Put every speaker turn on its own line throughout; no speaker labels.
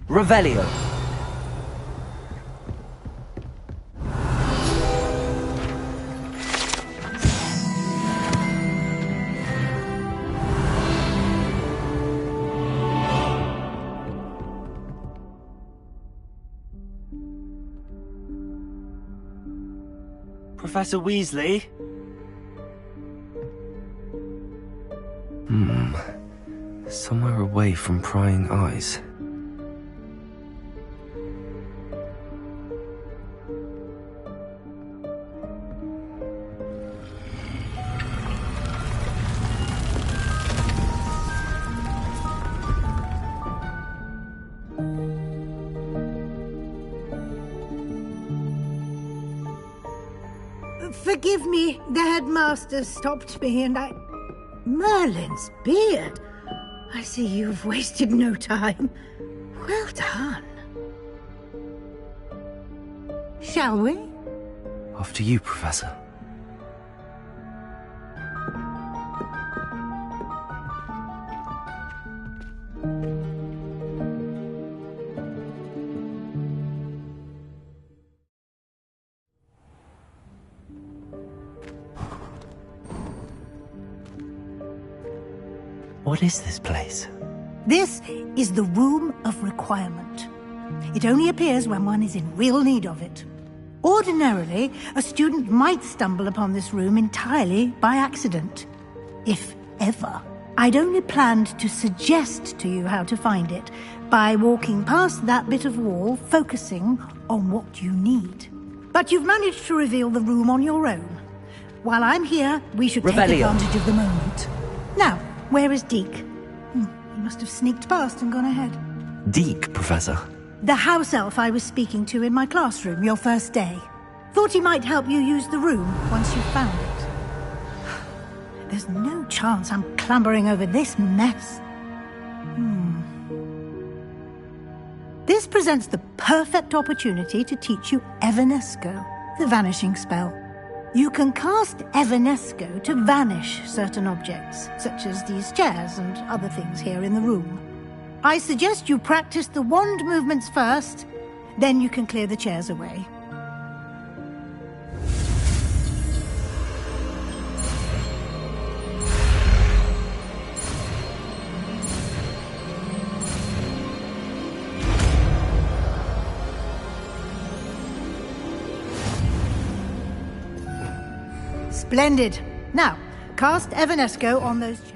Revelio.
Professor Weasley?
Somewhere away from prying eyes.
Forgive me, the headmaster stopped me and I... Merlin's beard! I see you've wasted no time. Well done. Shall we?
After you, Professor.
What is this place?
This is the Room of Requirement. It only appears when one is in real need of it. Ordinarily, a student might stumble upon this room entirely by accident. If ever. I'd only planned to suggest to you how to find it by walking past that bit of wall, focusing on what you need. But you've managed to reveal the room on your own. While I'm here, we should take advantage of the moment. Now, where is Deke? He must have sneaked past and gone ahead.
Deke, Professor.
The house elf I was speaking to in my classroom your first day. Thought he might help you use the room once you found it. There's no chance I'm clambering over this mess. This presents the perfect opportunity to teach you Evanesco, the vanishing spell. You can cast Evanesco to vanish certain objects, such as these chairs and other things here in the room. I suggest you practice the wand movements first, then you can clear the chairs away. Splendid. Now, cast Evanesco on those chairs.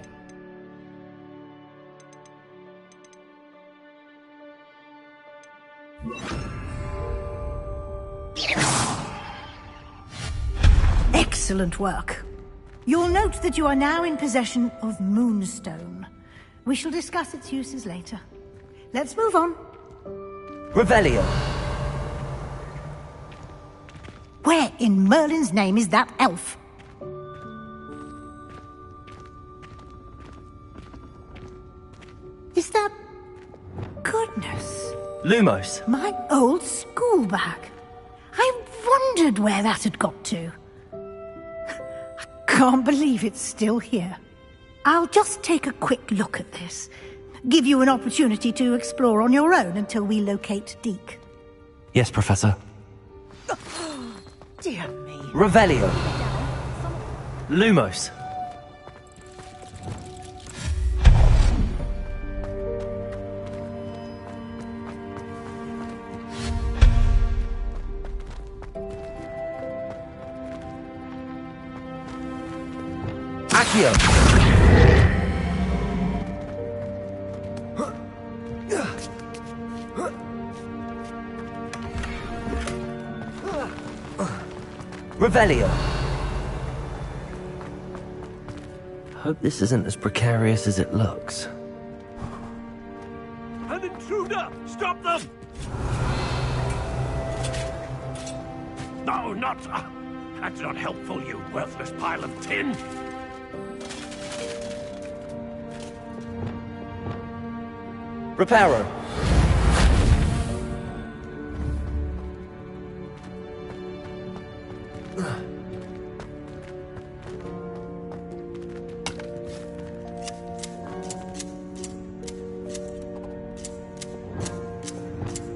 Excellent work. You'll note that you are now in possession of Moonstone. We shall discuss its uses later. Let's move on.
Revelio.
Where in Merlin's name is that elf? Is that... Goodness.
Lumos.
My old school bag. I wondered where that had got to. I can't believe it's still here. I'll just take a quick look at this. Give you an opportunity to explore on your own until we locate Deke.
Yes, Professor.
Dear me.
Revelio. Lumos. Accio! Revelio! Hope this isn't as precarious as it looks.
An intruder! Stop them! No, not... that's not helpful, you worthless pile of tin!
Reparo!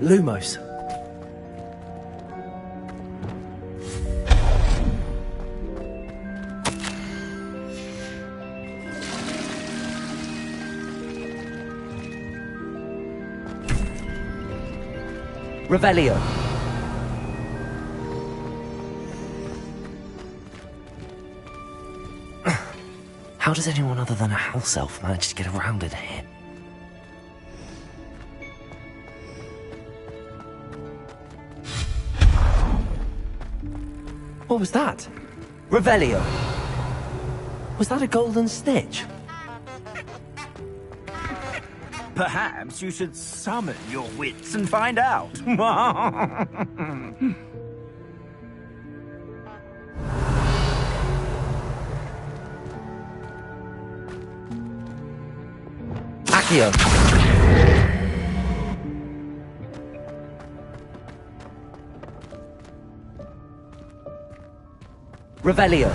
Lumos. Revelio. How does anyone other than a house elf manage to get around in here? What was that? Revelio. Was that a golden snitch?
Perhaps you should summon your wits and find out.
Accio. Revelio.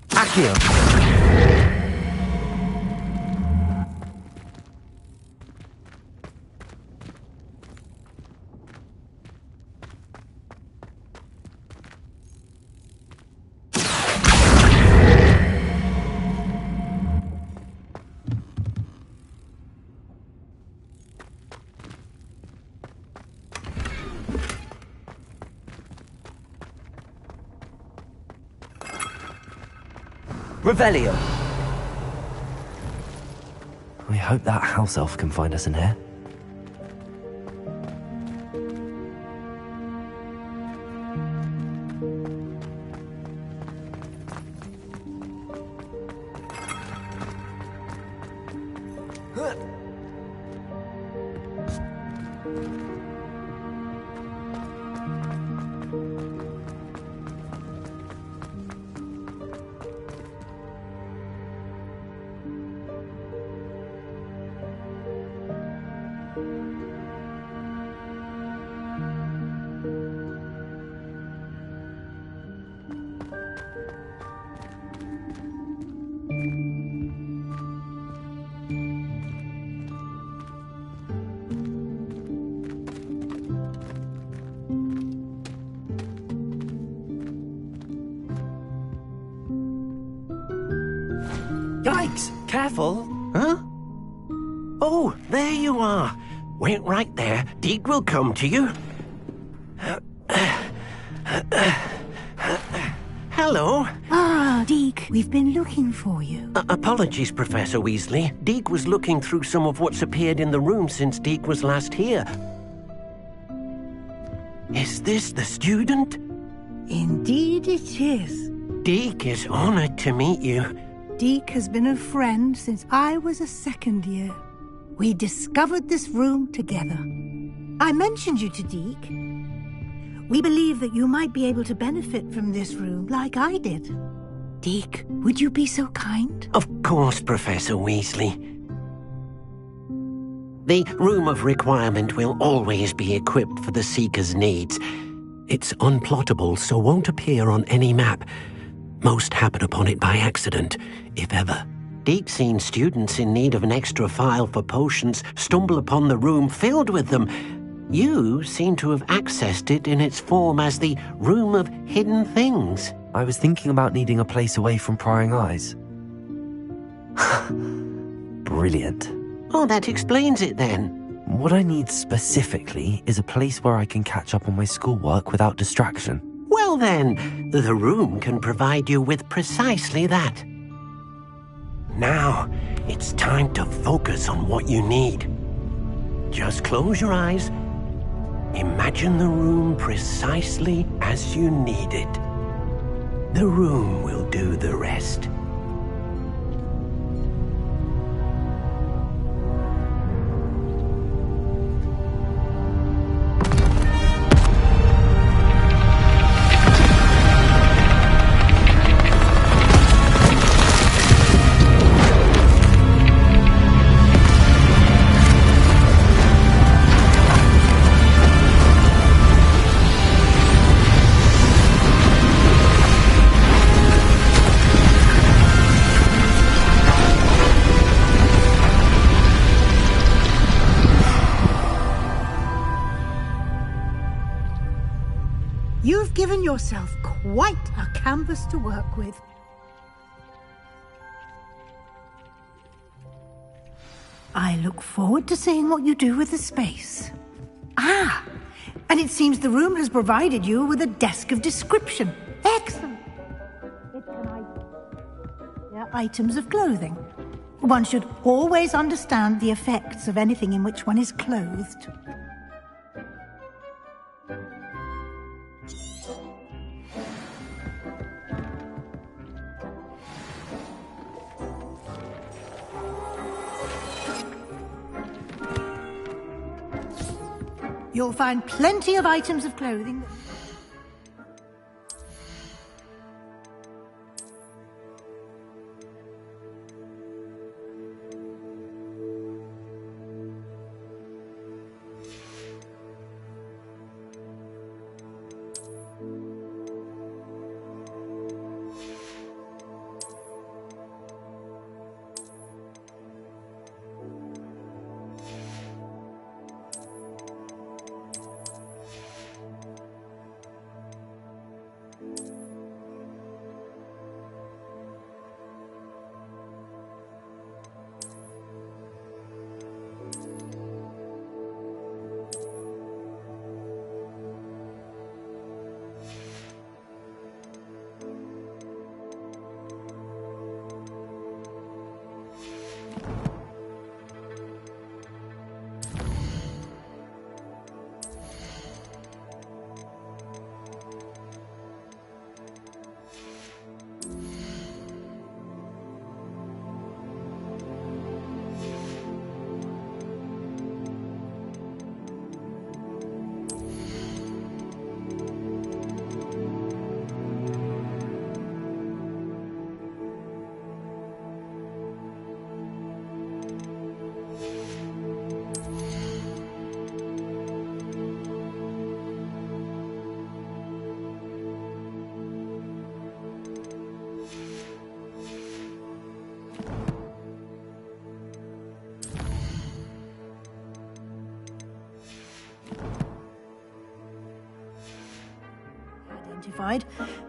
Accio. Revelio. We hope that house elf can find us in here.
Yikes! Careful! Huh? Oh, there you are. Wait right there. Deke will come to you. Hello.
Ah, Deke, we've been looking for you.
Apologies, Professor Weasley. Deke was looking through some of what's appeared in the room since Deke was last here. Is this the student?
Indeed it is.
Deke is honored to meet you.
Deke has been a friend since I was a second year. We discovered this room together. I mentioned you to Deke. We believe that you might be able to benefit from this room like I did. Deke, would you be so kind?
Of course, Professor Weasley. The Room of Requirement will always be equipped for the Seeker's needs. It's unplottable, so won't appear on any map. Most happen upon it by accident, if ever. Deke's seen students in need of an extra file for potions stumble upon the room filled with them. You seem to have accessed it in its form as the Room of Hidden Things.
I was thinking about needing a place away from prying eyes. Brilliant.
Oh, that explains it then.
What I need specifically is a place where I can catch up on my schoolwork without distraction.
Well then, the room can provide you with precisely that. Now, it's time to focus on what you need. Just close your eyes. Imagine the room precisely as you need it. The room will do the rest.
You've given yourself quite a canvas to work with. I look forward to seeing what you do with the space. Ah, and it seems the room has provided you with a desk of description. Excellent. It can items of clothing. One should always understand the effects of anything in which one is clothed. You'll find plenty of items of clothing.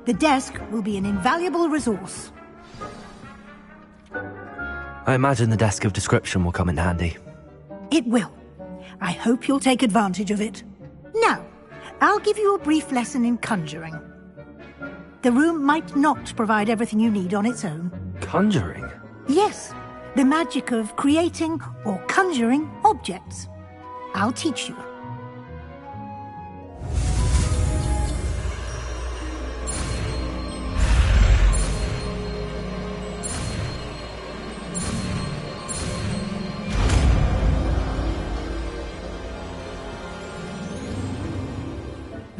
The desk will be an invaluable resource.
I imagine the desk of description will come in handy.
It will. I hope you'll take advantage of it. Now, I'll give you a brief lesson in conjuring. The room might not provide everything you need on its own.
Conjuring?
Yes, the magic of creating or conjuring objects. I'll teach you.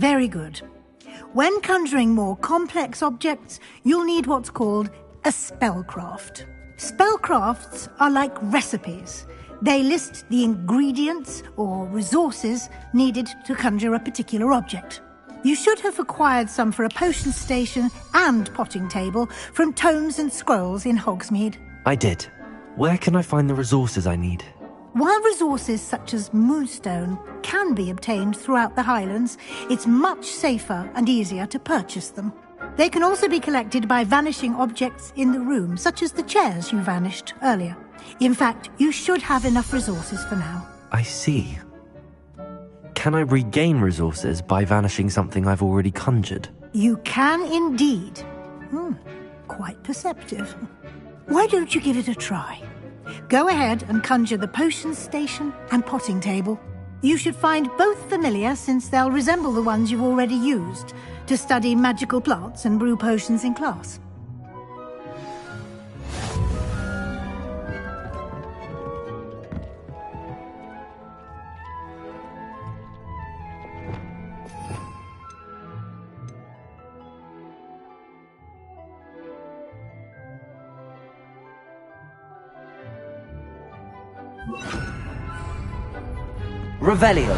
Very good. When conjuring more complex objects, you'll need what's called a spellcraft. Spellcrafts are like recipes. They list the ingredients or resources needed to conjure a particular object. You should have acquired some for a potion station and potting table from tomes and scrolls in Hogsmeade.
I did. Where can I find the resources I need?
While resources such as moonstone can be obtained throughout the Highlands, it's much safer and easier to purchase them. They can also be collected by vanishing objects in the room, such as the chairs you vanished earlier. In fact, you should have enough resources for now.
I see. can I regain resources by vanishing something I've already conjured?
You can indeed. Quite perceptive. Why don't you give it a try? Go ahead and conjure the potions station and potting table. You should find both familiar, since they'll resemble the ones you've already used to study magical plants and brew potions in class.
Revelio.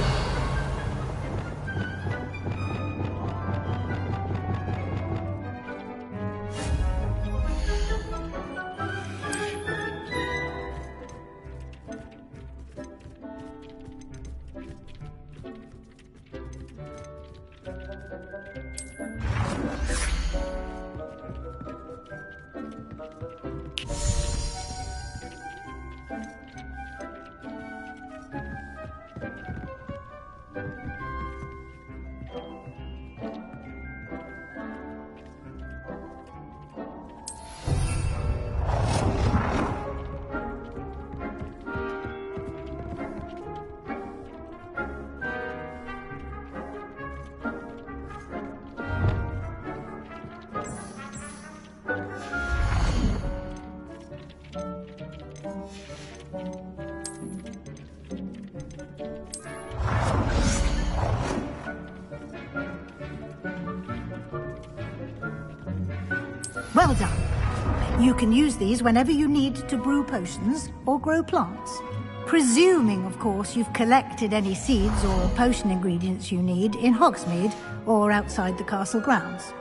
Well done. You can use these whenever you need to brew potions or grow plants. Presuming, of course, you've collected any seeds or potion ingredients you need in Hogsmeade or outside the castle grounds.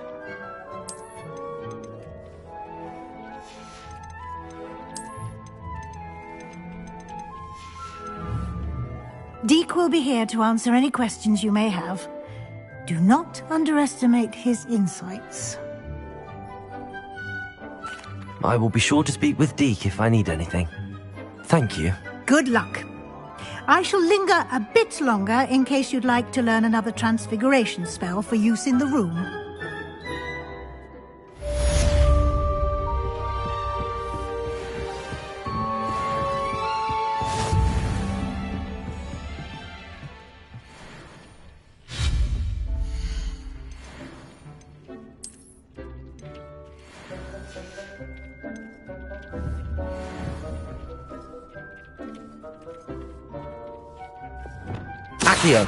Deek will be here to answer any questions you may have. Do not underestimate his insights.
I will be sure to speak with Deek if I need anything. Thank you.
Good luck. I shall linger a bit longer in case you'd like to learn another transfiguration spell for use in the room.
Accio.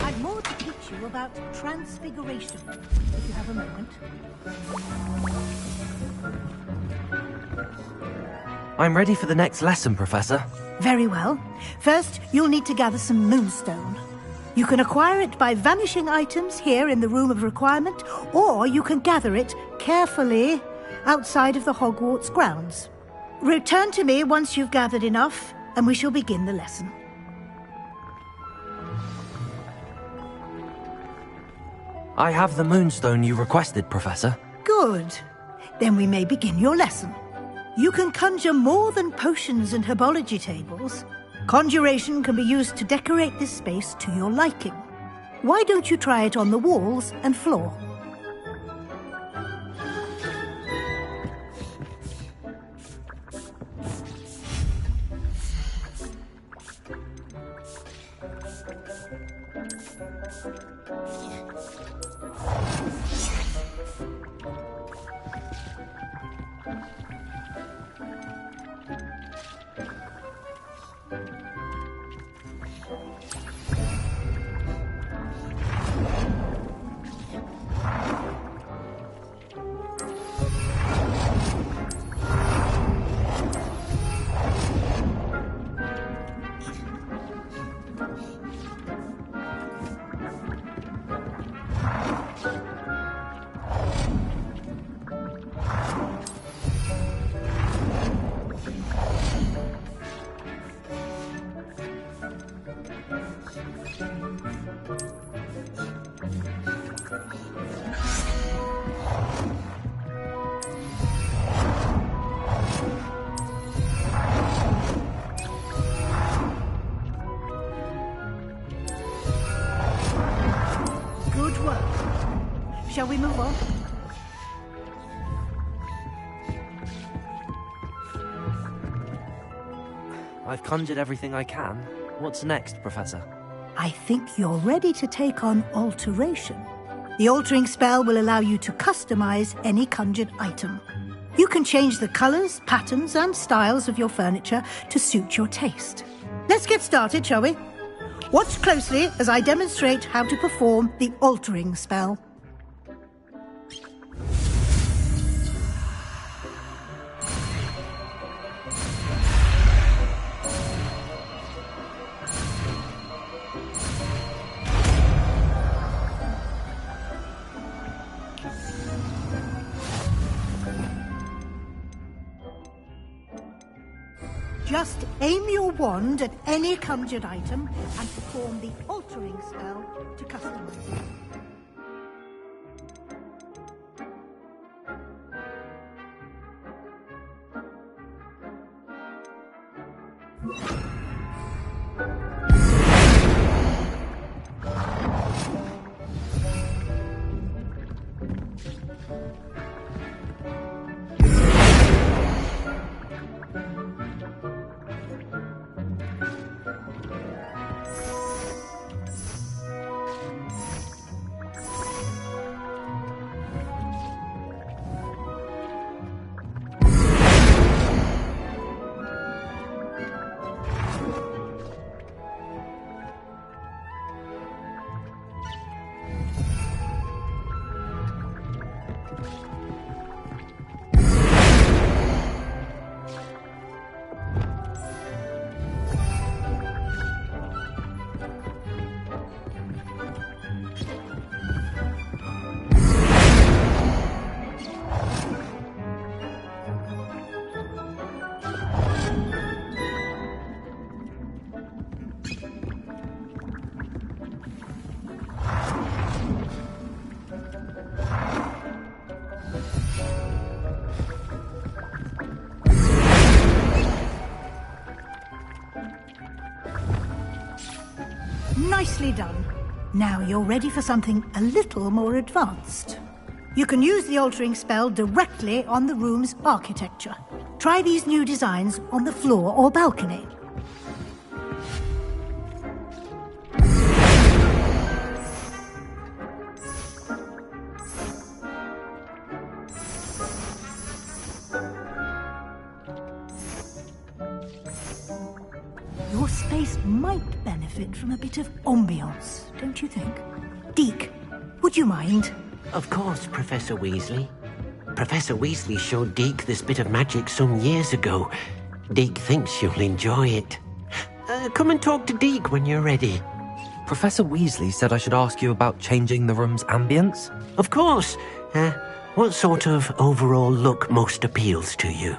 I've more to teach you about transfiguration, if you have a moment.
I'm ready for the next lesson, Professor.
Very well. First, you'll need to gather some moonstone. You can acquire it by vanishing items here in the Room of Requirement, or you can gather it carefully outside of the Hogwarts grounds. Return to me once you've gathered enough, and we shall begin the lesson.
I have the moonstone you requested, Professor.
Good. Then we may begin your lesson. You can conjure more than potions and herbology tables. Conjuration can be used to decorate this space to your liking. Why don't you try it on the walls and floor? Good work. Shall we move on?
I've conjured everything I can. What's next, Professor?
I think you're ready to take on alteration. The altering spell will allow you to customize any conjured item. You can change the colors, patterns, and styles of your furniture to suit your taste. Let's get started, shall we? Watch closely as I demonstrate how to perform the altering spell. Just aim your wand at any conjured item and perform the altering spell to customize it. Nicely done. Now you're ready for something a little more advanced. You can use the altering spell directly on the room's architecture. Try these new designs on the floor or balcony. Your space might benefit from a bit of ambiance, don't you think? Deke, would you mind?
Of course, Professor Weasley. Professor Weasley showed Deke this bit of magic some years ago. Deke thinks you'll enjoy it. Come and talk to Deke when you're ready.
Professor Weasley said I should ask you about changing the room's ambience?
Of course. What sort of overall look most appeals to you?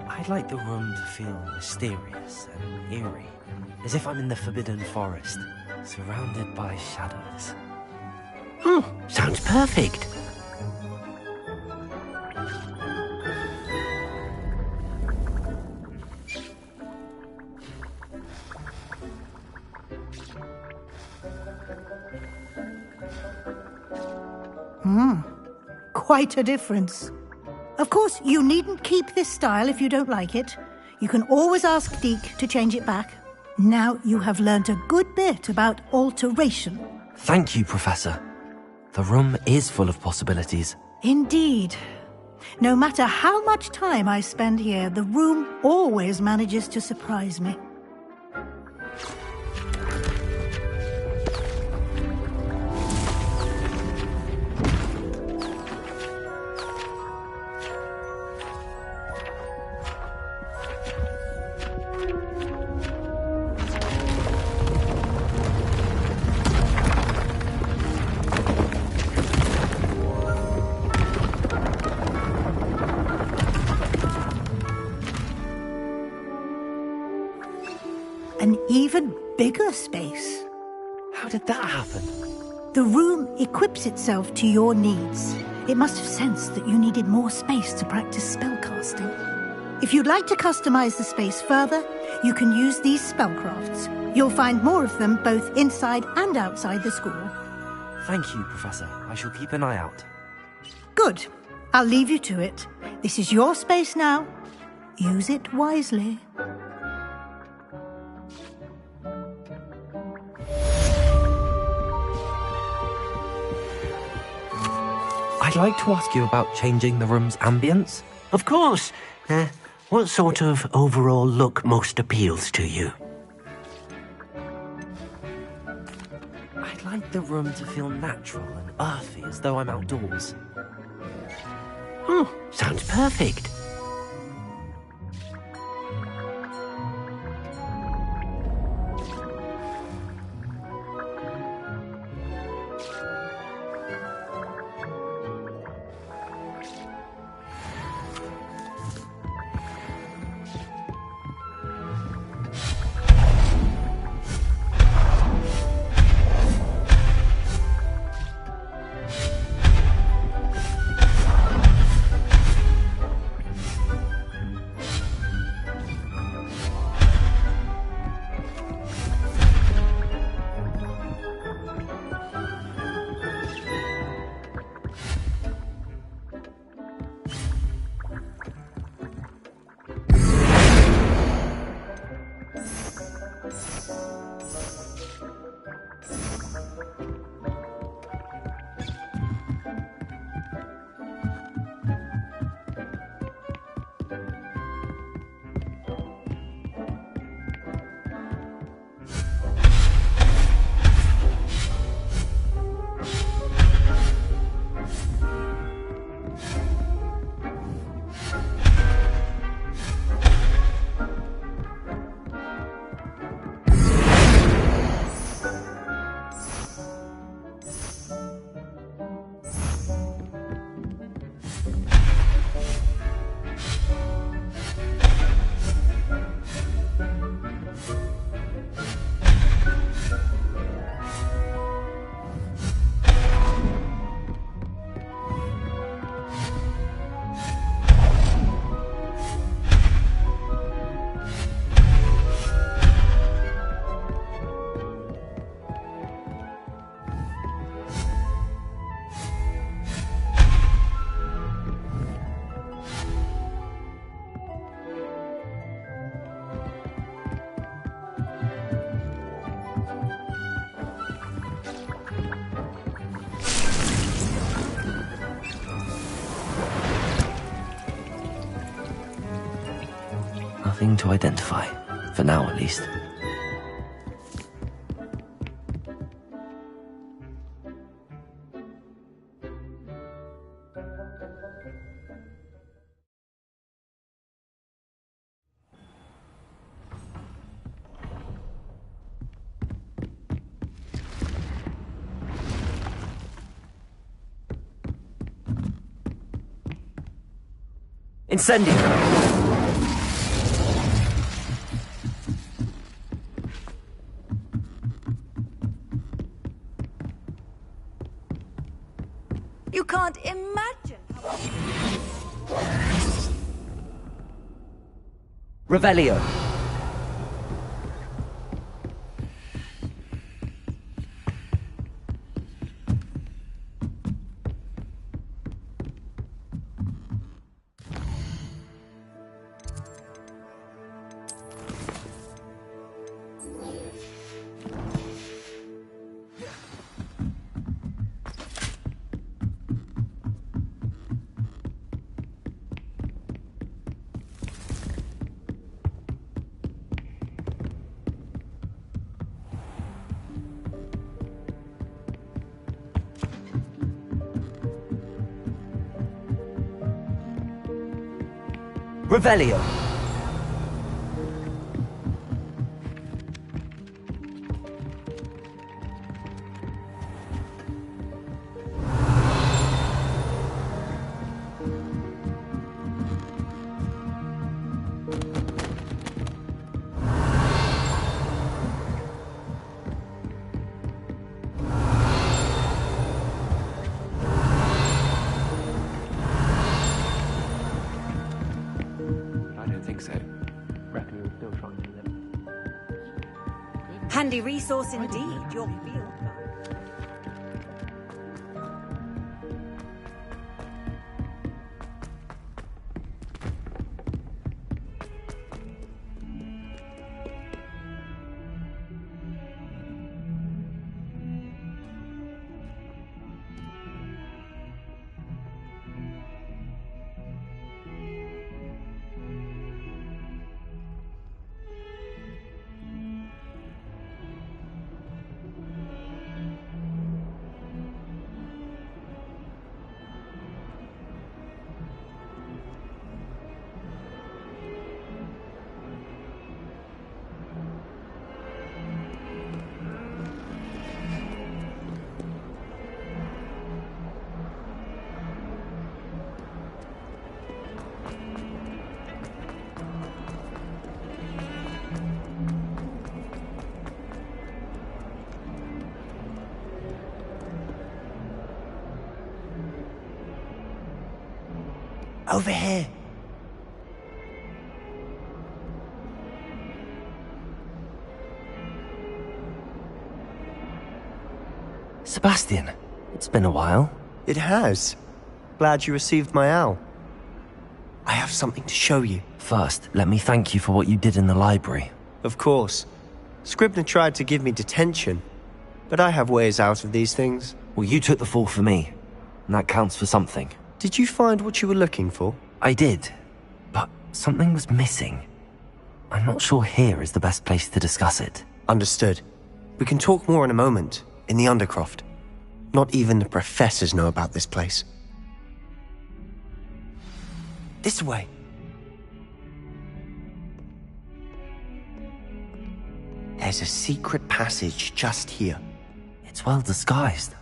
I'd like the room to feel mysterious and eerie, as if I'm in the Forbidden Forest, surrounded by shadows.
Sounds perfect.
Quite a difference. Of course, you needn't keep this style if you don't like it. You can always ask Deke to change it back. Now you have learnt a good bit about alteration.
Thank you, Professor. The room is full of possibilities.
Indeed. No matter how much time I spend here, the room always manages to surprise me. bigger space.
How did that happen?
The room equips itself to your needs. It must have sensed that you needed more space to practice spellcasting. If you'd like to customize the space further, you can use these spellcrafts. You'll find more of them both inside and outside the school.
Thank you, Professor. I shall keep an eye out.
Good. I'll leave you to it. This is your space now. Use it wisely.
I'd like to ask you about changing the room's ambience.
Of course. What sort of overall look most appeals to you?
I'd like the room to feel natural and earthy, as though I'm outdoors.
Oh, sounds perfect.
Nothing to identify, for now at least. Incendio!
You can't imagine how...
Revelio. Revelio.
handy resource indeed, your field guide.
Over here.
Sebastian, it's been a while.
It has. Glad you received my owl. I have something to show you.
First, let me thank you for what you did in the library.
Of course. Scribner tried to give me detention, but I have ways out of these things.
Well, you took the fall for me, and that counts for something.
Did you find what you were looking for?
I did, but something was missing. I'm not sure here is the best place to discuss it.
Understood. We can talk more in a moment, in the Undercroft. Not even the professors know about this place. This way. There's a secret passage just here.
It's well disguised.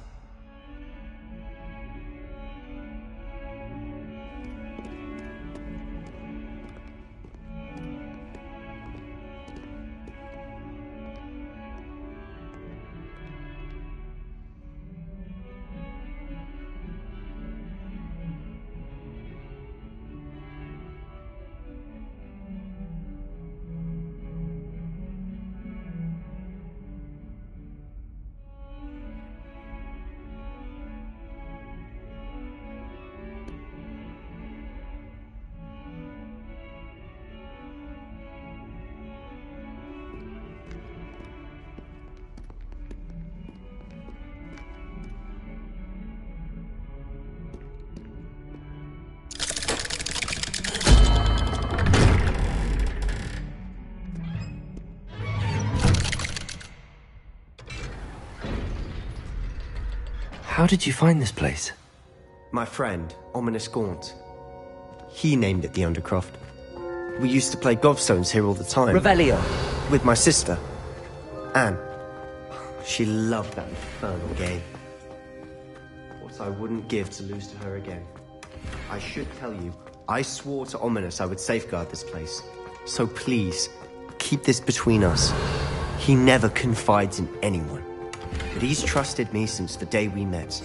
How did you find this place?
My friend, Ominous Gaunt. He named it the Undercroft. We used to play gobstones here all the time.
Revelio.
With my sister, Anne. She loved that infernal game. What I wouldn't give to lose to her again. I should tell you, I swore to Ominous I would safeguard this place. So please, keep this between us. He never confides in anyone. But he's trusted me since the day we met.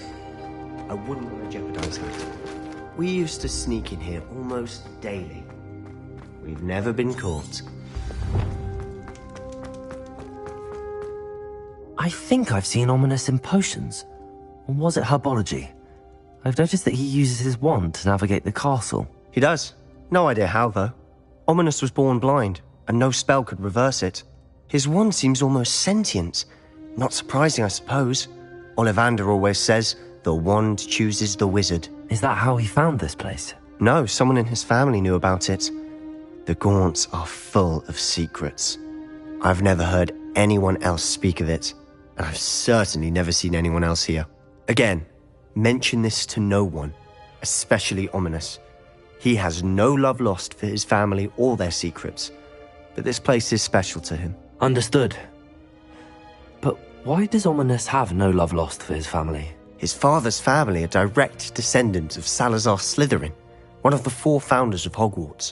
I wouldn't want to jeopardize that. We used to sneak in here almost daily. We've never been caught.
I think I've seen Ominous in potions. Or was it herbology? I've noticed that he uses his wand to navigate the castle.
He does. No idea how, though. Ominous was born blind, and no spell could reverse it. His wand seems almost sentient. Not surprising, I suppose. Ollivander always says, the wand chooses the wizard.
Is that how he found this place?
No, someone in his family knew about it. The Gaunts are full of secrets. I've never heard anyone else speak of it, and I've certainly never seen anyone else here. Again, mention this to no one, especially Ominous. He has no love lost for his family or their secrets, but this place is special to him.
Understood. But why does Ominous have no love lost for his family?
His father's family are direct descendants of Salazar Slytherin, one of the 4 founders of Hogwarts.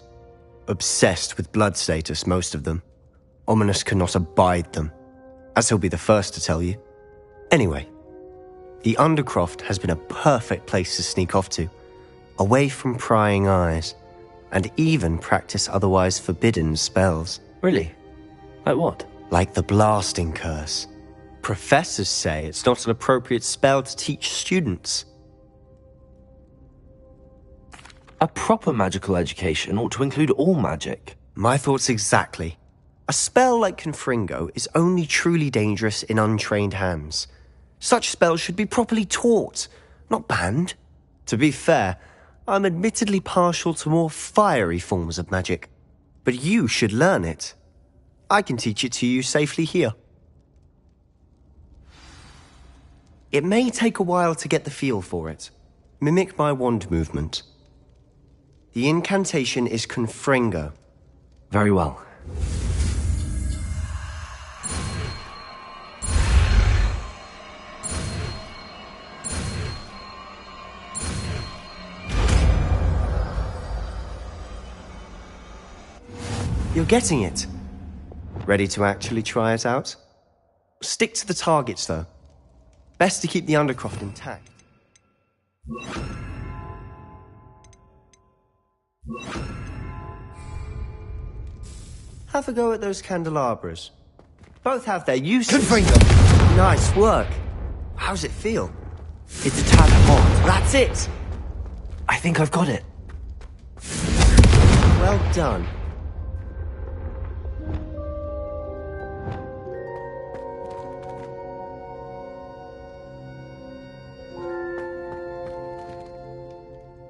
Obsessed with blood status, most of them. Ominous cannot abide them, as he'll be the first to tell you. Anyway, the Undercroft has been a perfect place to sneak off to, away from prying eyes, and even practice otherwise forbidden spells.
Really? Like what?
Like the blasting curse. Professors say it's not an appropriate spell to teach students.
A proper magical education ought to include all magic.
My thoughts exactly. A spell like Confringo is only truly dangerous in untrained hands. Such spells should be properly taught, not banned. To be fair, I'm admittedly partial to more fiery forms of magic. But you should learn it. I can teach it to you safely here. It may take a while to get the feel for it. Mimic my wand movement. The incantation is Confringo.
Very well.
You're getting it. Ready to actually try it out? Stick to the targets, though. Best to keep the Undercroft intact. Have a go at those candelabras. Both have their uses. Confringo! Nice work. How's it feel?
It's a tad hot.
That's it!
I think I've got it.
Well done.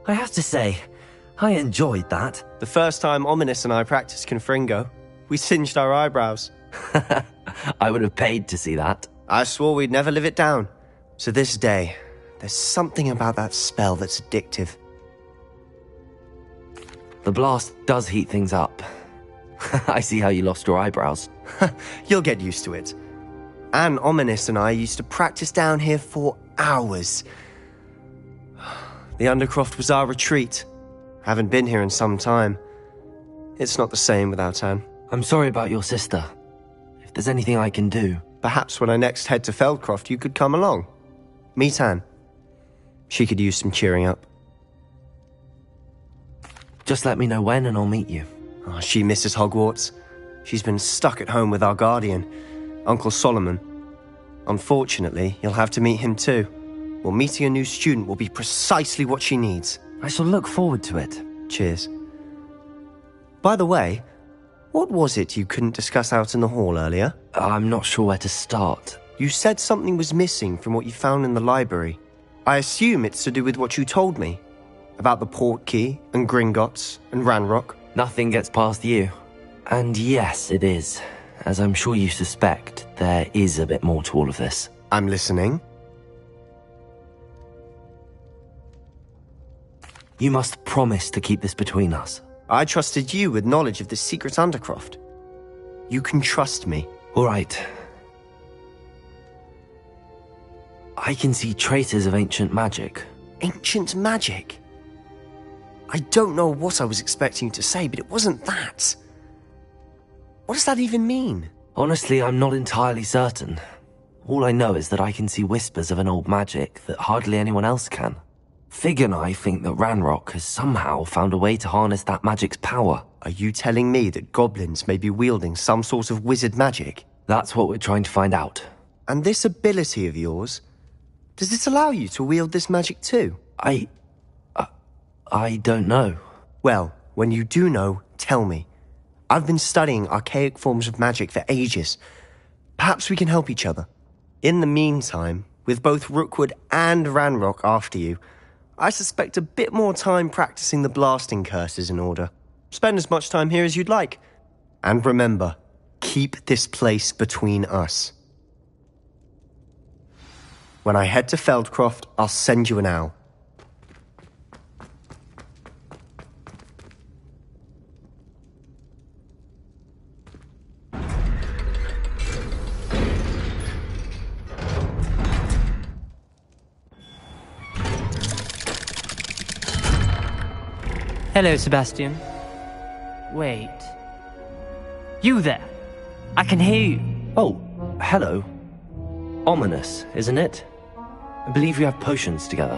I have to say, I enjoyed that.
The first time Ominous and I practiced Confringo, we singed our eyebrows.
I would have paid to see that.
I swore we'd never live it down. To this day, there's something about that spell that's addictive.
The blast does heat things up. I see how you lost your eyebrows.
You'll get used to it. Anne, Ominous and I used to practice down here for hours. The Undercroft was our retreat. Haven't been here in some time. It's not the same without Anne.
I'm sorry about your sister. If there's anything I can do...
Perhaps when I next head to Feldcroft, you could come along. Meet Anne. She could use some cheering up.
Just let me know when and I'll meet you.
Oh, she misses Hogwarts. She's been stuck at home with our guardian, Uncle Solomon. Unfortunately, you'll have to meet him too. Well, meeting a new student will be precisely what she needs.
I shall look forward to it.
Cheers. By the way, what was it you couldn't discuss out in the hall earlier?
I'm not sure where to start.
You said something was missing from what you found in the library. I assume it's to do with what you told me. About the Portkey, and Gringotts, and Ranrock.
Nothing gets past you. And yes, it is. As I'm sure you suspect, there is a bit more to all of this.
I'm listening.
You must promise to keep this between us.
I trusted you with knowledge of the secret Undercroft. You can trust me.
All right. I can see traces of ancient magic.
Ancient magic? I don't know what I was expecting you to say, but it wasn't that. What does that even mean?
Honestly, I'm not entirely certain. All I know is that I can see whispers of an old magic that hardly anyone else can. Fig and I think that Ranrock has somehow found a way to harness that magic's power.
Are you telling me that goblins may be wielding some sort of wizard magic?
That's what we're trying to find out.
And this ability of yours, does it allow you to wield this magic too?
I don't know.
Well, when you do know, tell me. I've been studying archaic forms of magic for ages. Perhaps we can help each other. In the meantime, with both Rookwood and Ranrock after you, I suspect a bit more time practicing the blasting curse is in order. Spend as much time here as you'd like. And remember, keep this place between us. When I head to Feldcroft, I'll send you an owl.
Hello, Sebastian. Wait. You there? I can hear you.
Oh, hello. Ominous, isn't it? I believe you have potions together.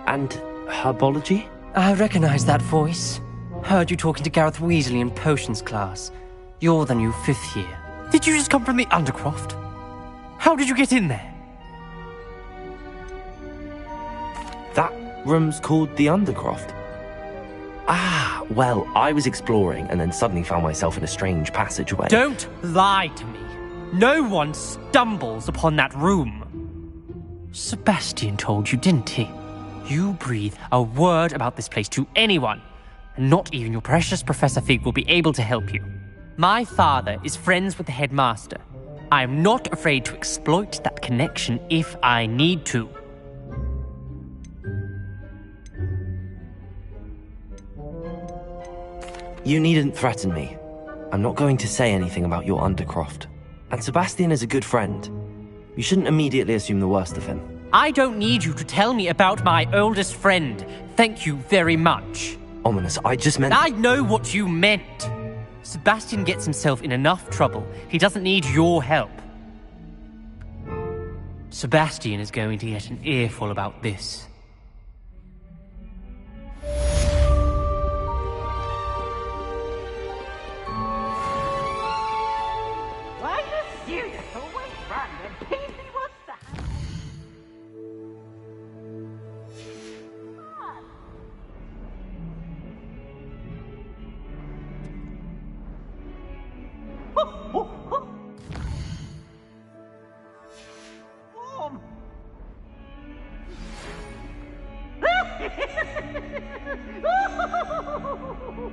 And herbology?
I recognize that voice. Heard you talking to Gareth Weasley in potions class. You're the new 5th year. Did you just come from the Undercroft? How did you get in there?
That room's called the Undercroft. Ah, well, I was exploring and then suddenly found myself in a strange passageway.
Don't lie to me. No one stumbles upon that room. Sebastian told you, didn't he? You breathe a word about this place to anyone, and not even your precious Professor Fig will be able to help you. My father is friends with the headmaster. I am not afraid to exploit that connection if I need to.
You needn't threaten me. I'm not going to say anything about your Undercroft. And Sebastian is a good friend. You shouldn't immediately assume the worst of him.
I don't need you to tell me about my oldest friend. Thank you very much.
Ominous, I just meant...
I know what you meant. Sebastian gets himself in enough trouble. He doesn't need your help. Sebastian is going to get an earful about this.
Why does Sirius always run when Peavy wants to have...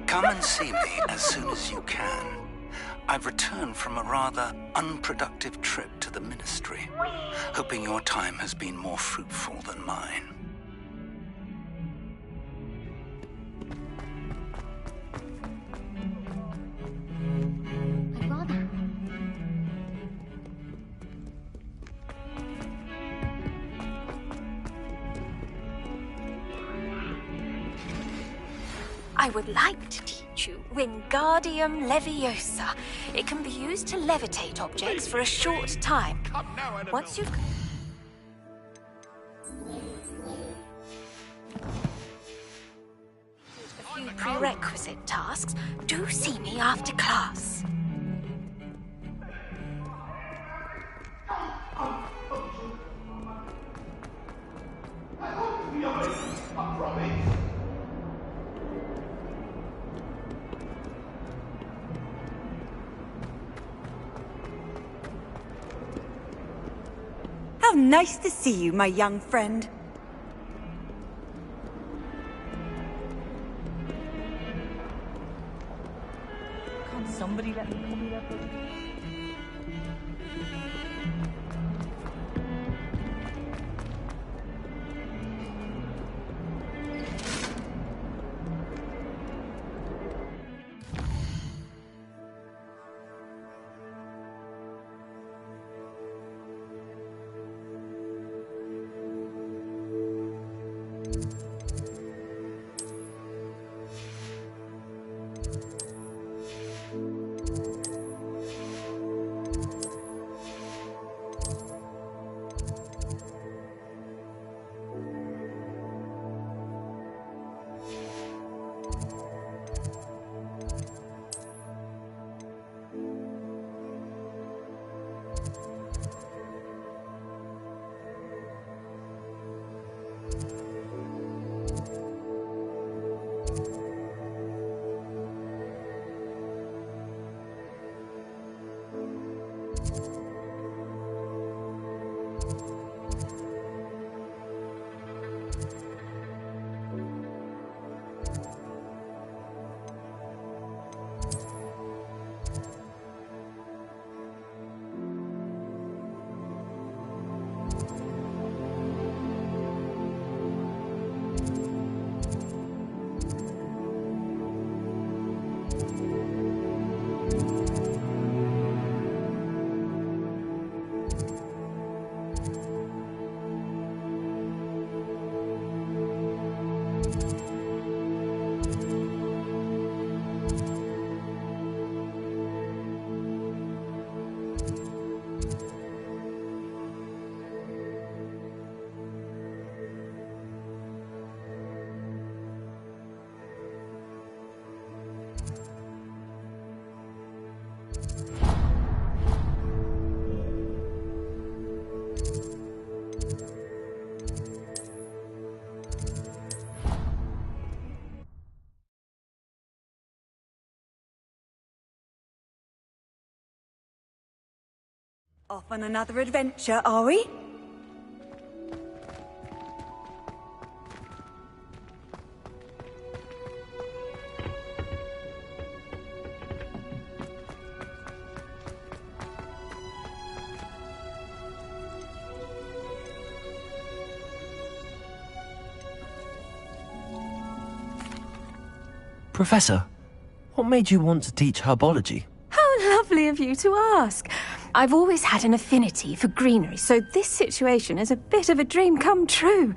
Come and see me as soon as you can. I've returned from a rather unproductive trip to the Ministry, hoping your time has been more fruitful than mine.
I would like to teach you Wingardium Leviosa. It can be used to levitate objects for a short time. Once you've... a few prerequisite tasks, do see me after class.
How nice to see you, my young friend. Can't somebody let me call me that?
Off on another adventure, are we?
Professor, what made you want to teach herbology?
How lovely of you to ask. I've always had an affinity for greenery, so this situation is a bit of a dream come true.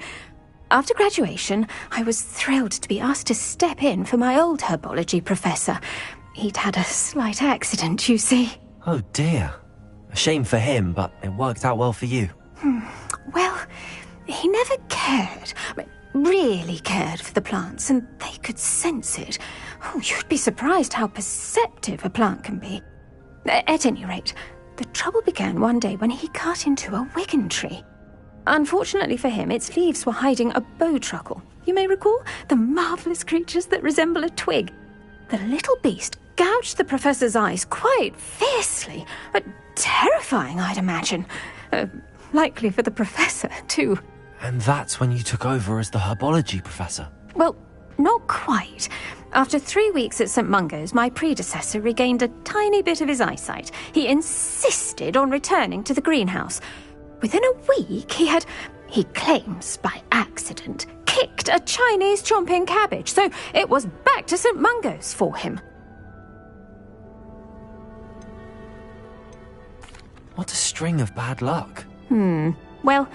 After graduation, I was thrilled to be asked to step in for my old herbology professor. He'd had a slight accident, you see.
Oh dear. A shame for him, but it worked out well for you.
Well, he never really cared for the plants, and they could sense it. Oh, you'd be surprised how perceptive a plant can be. At any rate, the trouble began one day when he cut into a wigan tree. Unfortunately for him, its leaves were hiding a bowtruckle. You may recall the marvellous creatures that resemble a twig. The little beast gouged the professor's eyes quite fiercely, but terrifying, I'd imagine. Likely for the professor, too.
And that's when you took over as the herbology professor?
Well, not quite. After 3 weeks at St. Mungo's, my predecessor regained a tiny bit of his eyesight. He insisted on returning to the greenhouse. Within a week, he claims by accident, kicked a Chinese chomping cabbage, so it was back to St. Mungo's for him.
What a string of bad luck.
Well,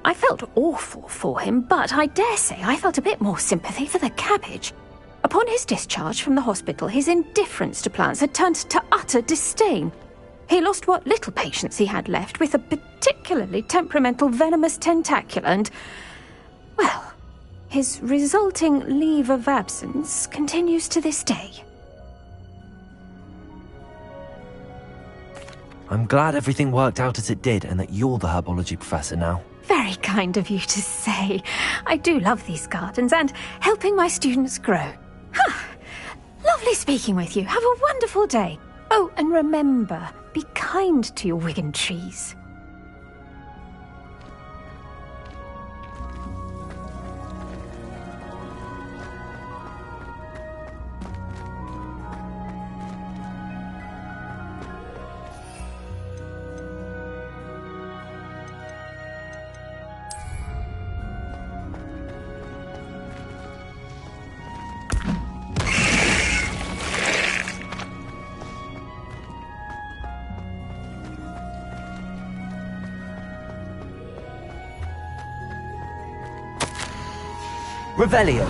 I felt awful for him, but I dare say I felt a bit more sympathy for the cabbage. Upon his discharge from the hospital, his indifference to plants had turned to utter disdain. He lost what little patience he had left with a particularly temperamental venomous tentacula and, well, his resulting leave of absence continues to this day.
I'm glad everything worked out as it did and that you're the herbology professor now.
Very kind of you to say. I do love these gardens and helping my students grow. Lovely speaking with you. Have a wonderful day. Oh, and remember, be kind to your wigan trees.
Revelio.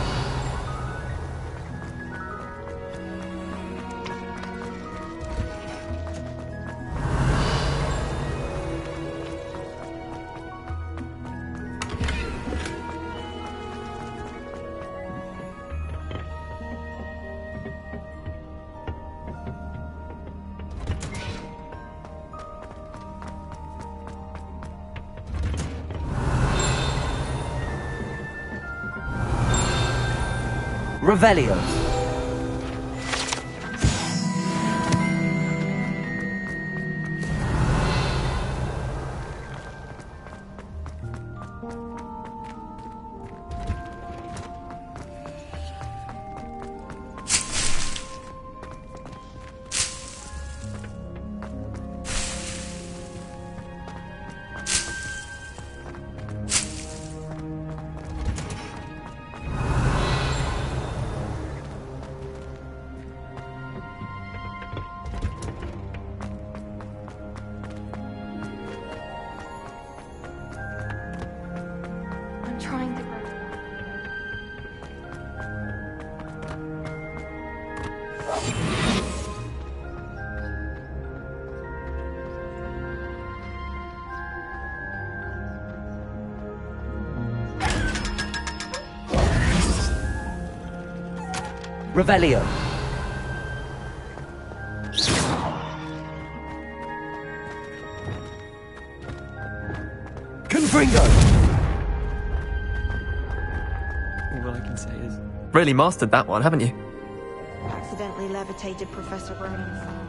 Revelio. Revelio. Confringo.
All I can say is, really mastered that one, haven't you?
Accidentally levitated Professor Ronan.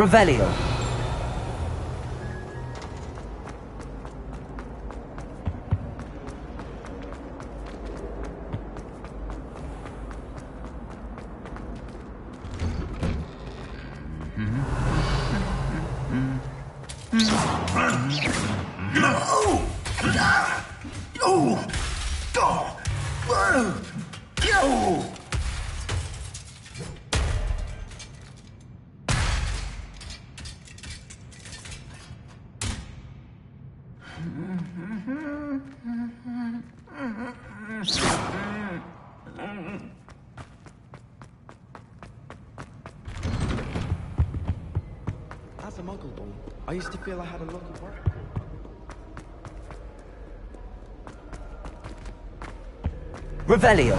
Revelio.
As a muggle boy, I used to feel I had a lot of work.
Revelio.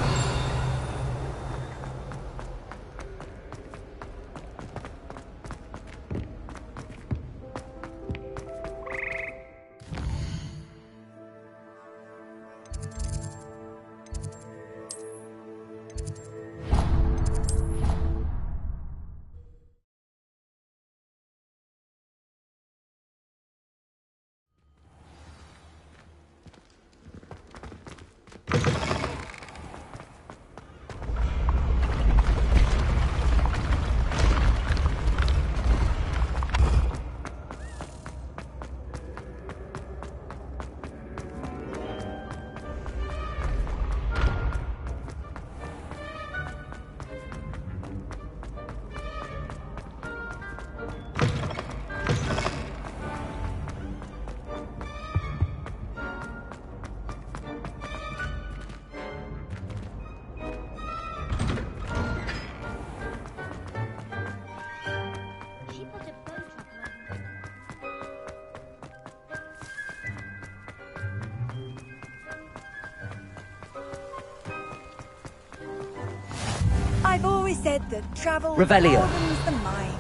I've always said that travel
Revelio.
broadens the mind.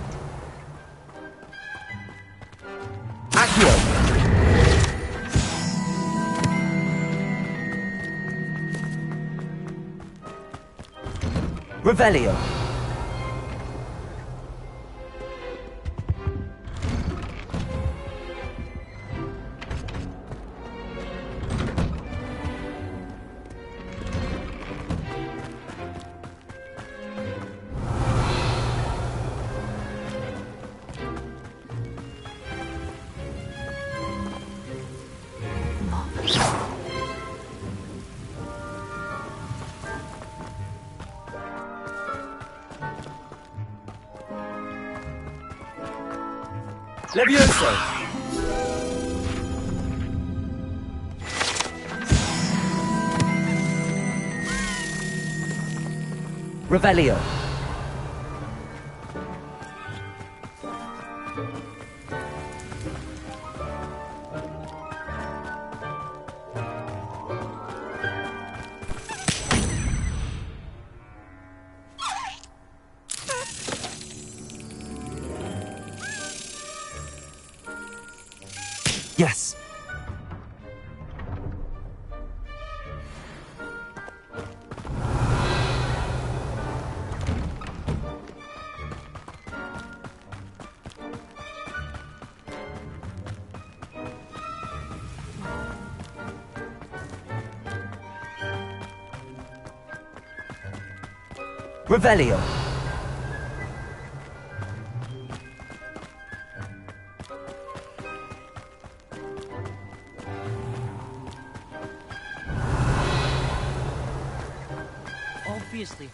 Accio. Revelio.
Levioso!
Revelio. Yes. Revelio.
Obviously.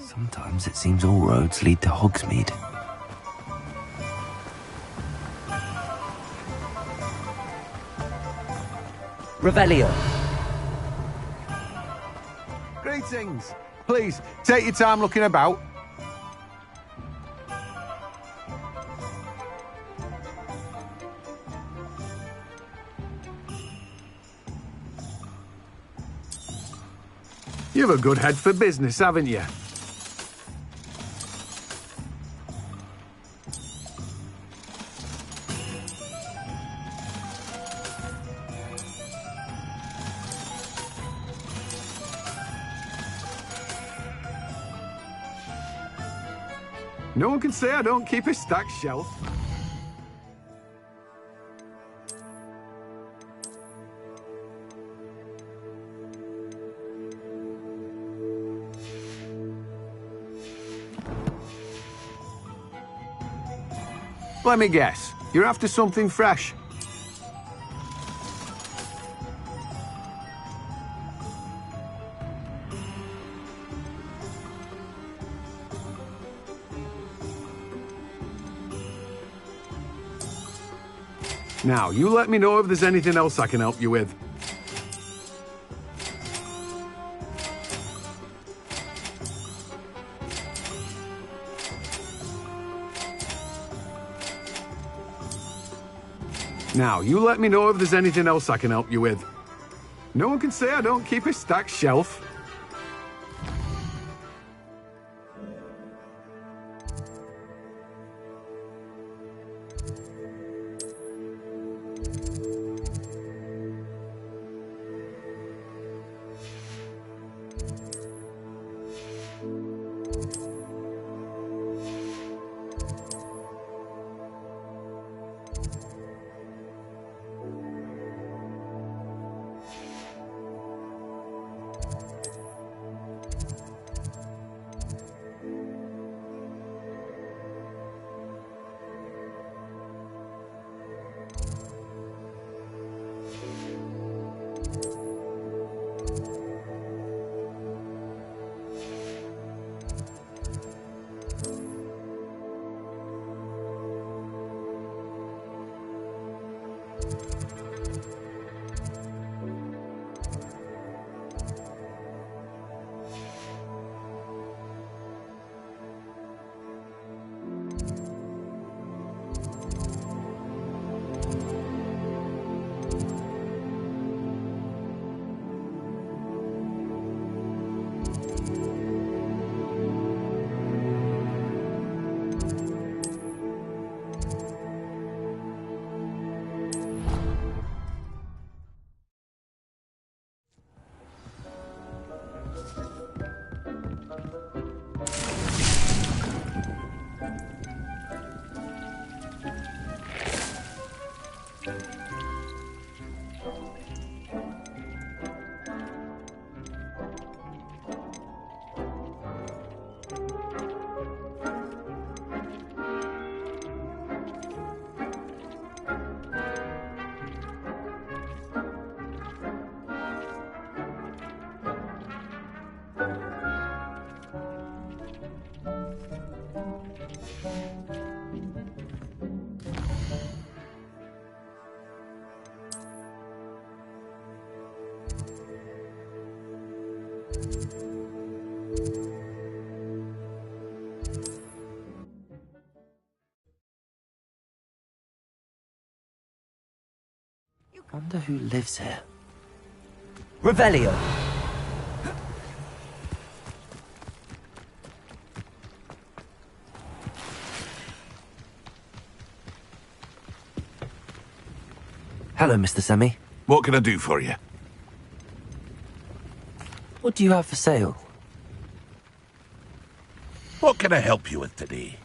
Sometimes it seems all roads lead to Hogsmeade.
Revelio.
Greetings. Please, take your time looking about. You've a good head for business, haven't you? No one can say I don't keep a stacked shelf. Let me guess, you're after something fresh. Now, you let me know if there's anything else I can help you with. Now, you let me know if there's anything else I can help you with. No one can say I don't keep a stacked shelf.
Wonder who lives here.
Revelio.
Hello, Mr. Semi.
What can I do for you?
What do you have for sale?
What can I help you with today?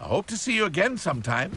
I hope to see you again sometime.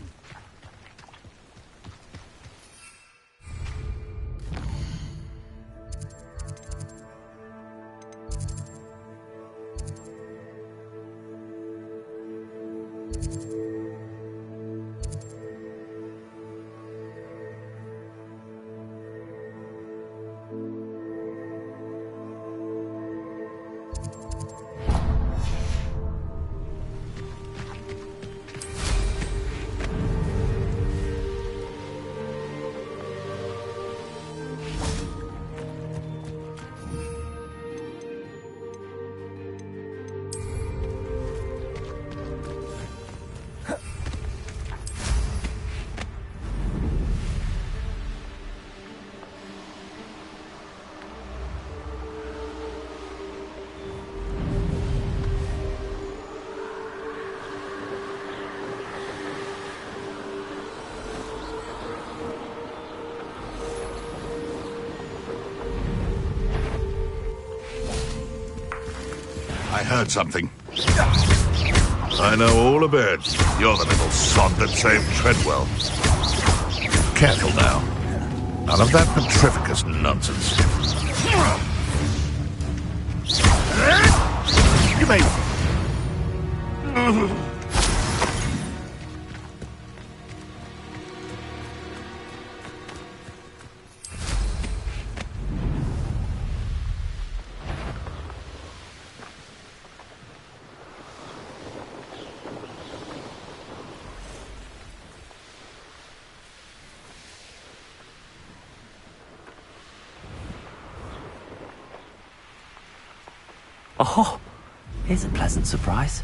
I heard something. I know all about you. You're the little sod that saved Treadwell. Careful now. None of that petrificus nonsense. You may...
Oh, here's a pleasant surprise.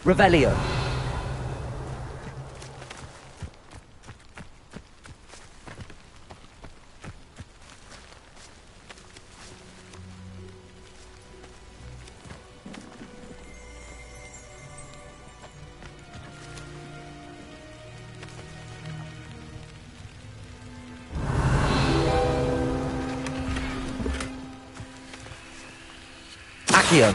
Revelio.
Accio.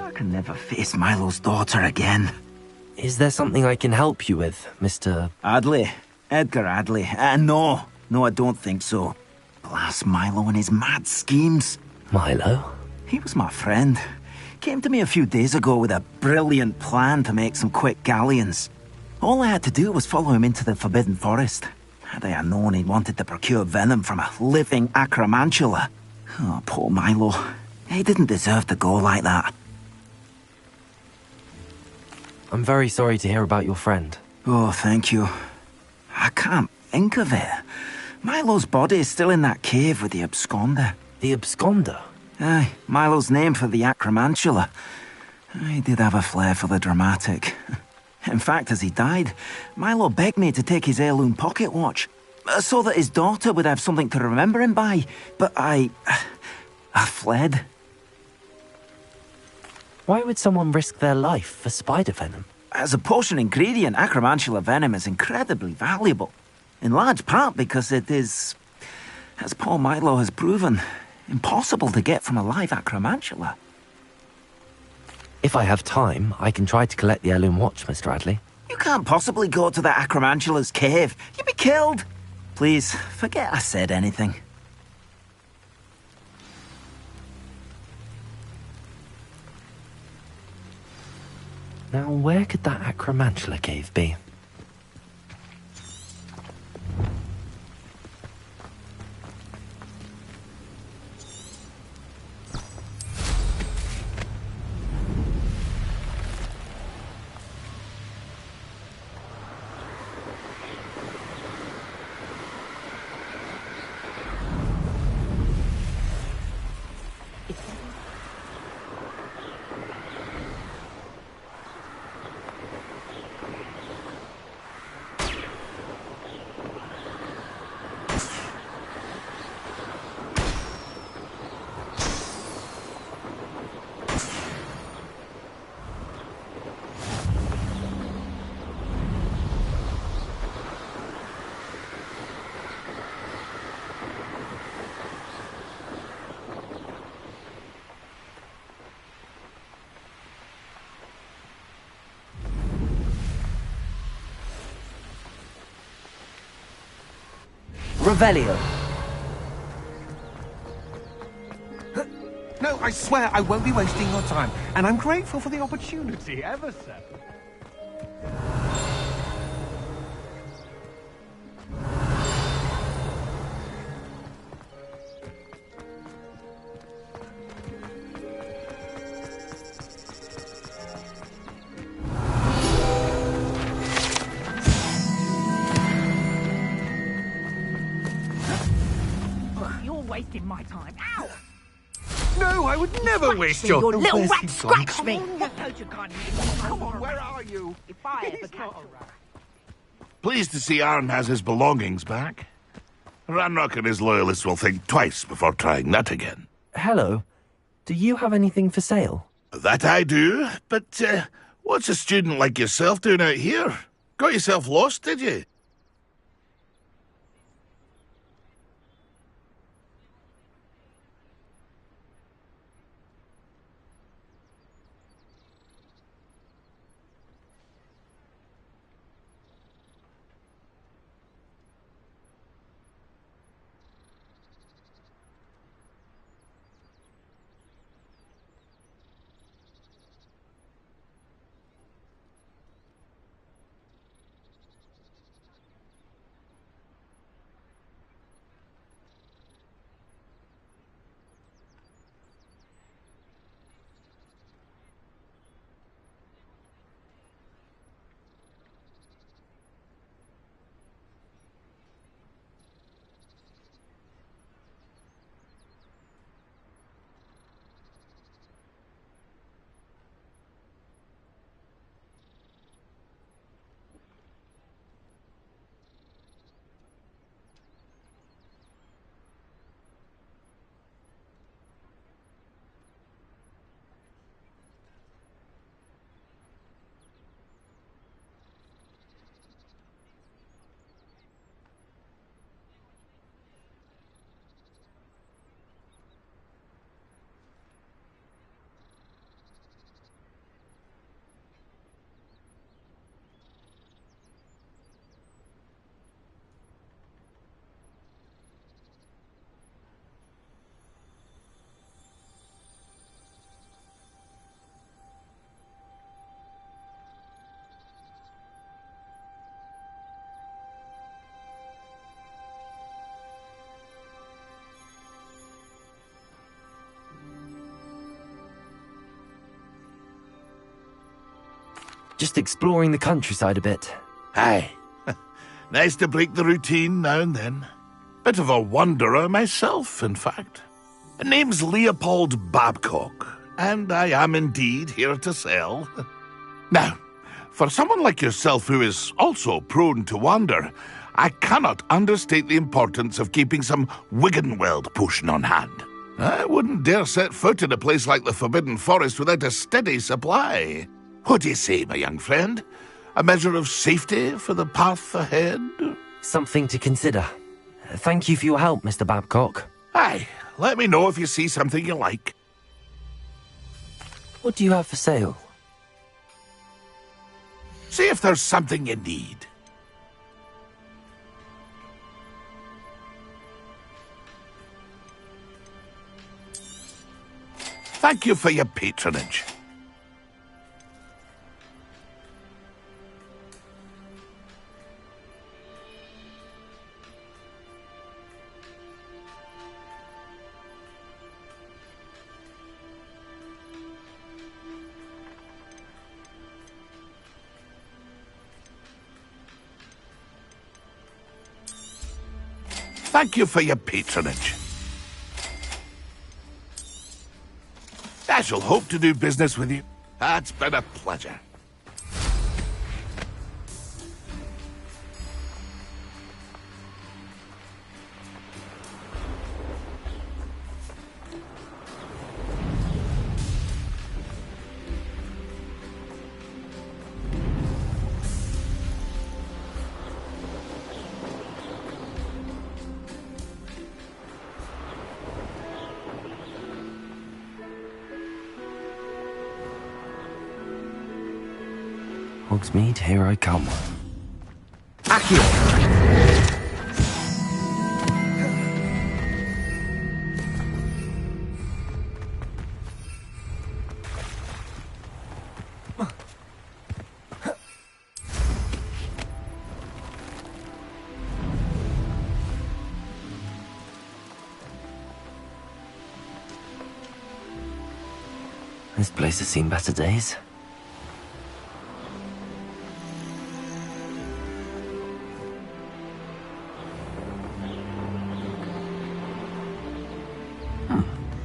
I can never face Milo's daughter again.
Is there something I can help you with, Mr...
Adley. Edgar Adley. No, I don't think so. Blast Milo and his mad schemes.
Milo?
He was my friend. Came to me a few days ago with a brilliant plan to make some quick galleons. All I had to do was follow him into the Forbidden Forest. Had I known he wanted to procure venom from a living acromantula. Oh, poor Milo. He didn't deserve to go like that.
I'm very sorry to hear about your friend.
Oh, thank you. I can't think of it. Milo's body is still in that cave with the absconder.
The absconder?
Aye, Milo's name for the acromantula. He did have a flair for the dramatic. In fact, as he died, Milo begged me to take his heirloom pocket watch, so that his daughter would have something to remember him by. But I fled.
Why would someone risk their life for spider venom?
As a potion ingredient, acromantula venom is incredibly valuable. In large part because it is, as poor Milo has proven, impossible to get from a live acromantula.
If I have time, I can try to collect the heirloom watch, Mr. Adley.
You can't possibly go to the acromantula's cave. You'd be killed. Please, forget I said anything.
Now, where could that acromantula cave be?
Revelio.
No, I swear I won't be wasting your time, and I'm grateful for the opportunity, ever so.
You're wasting my time. Ow!
No, I would never waste your...
Your little
Where's
rat
he gone?
scratched me!
Come on, where are you?
If I ever catch a rat.
Pleased to see Arn has his belongings back. Ranrock and his loyalists will think twice before trying that again.
Hello. Do you have anything for sale?
That I do, but what's a student like yourself doing out here? Got yourself lost, did you?
Just exploring the countryside a bit.
Aye. Nice to break the routine now and then. Bit of a wanderer myself, in fact. Name's Leopold Babcock, and I am indeed here to sell. Now, for someone like yourself who is also prone to wander, I cannot understate the importance of keeping some Wiggenweld potion on hand. I wouldn't dare set foot in a place like the Forbidden Forest without a steady supply. What do you say, my young friend? A measure of safety for the path ahead?
Something to consider. Thank you for your help, Mr. Babcock.
Aye, let me know if you see something you like.
What do you have for sale?
See if there's something you need. Thank you for your patronage. Thank you for your patronage. I shall hope to do business with you. It's been a pleasure.
Hogsmeade, here I come.
Accio!
This place has seen better days.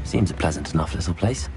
Seems a pleasant enough little place.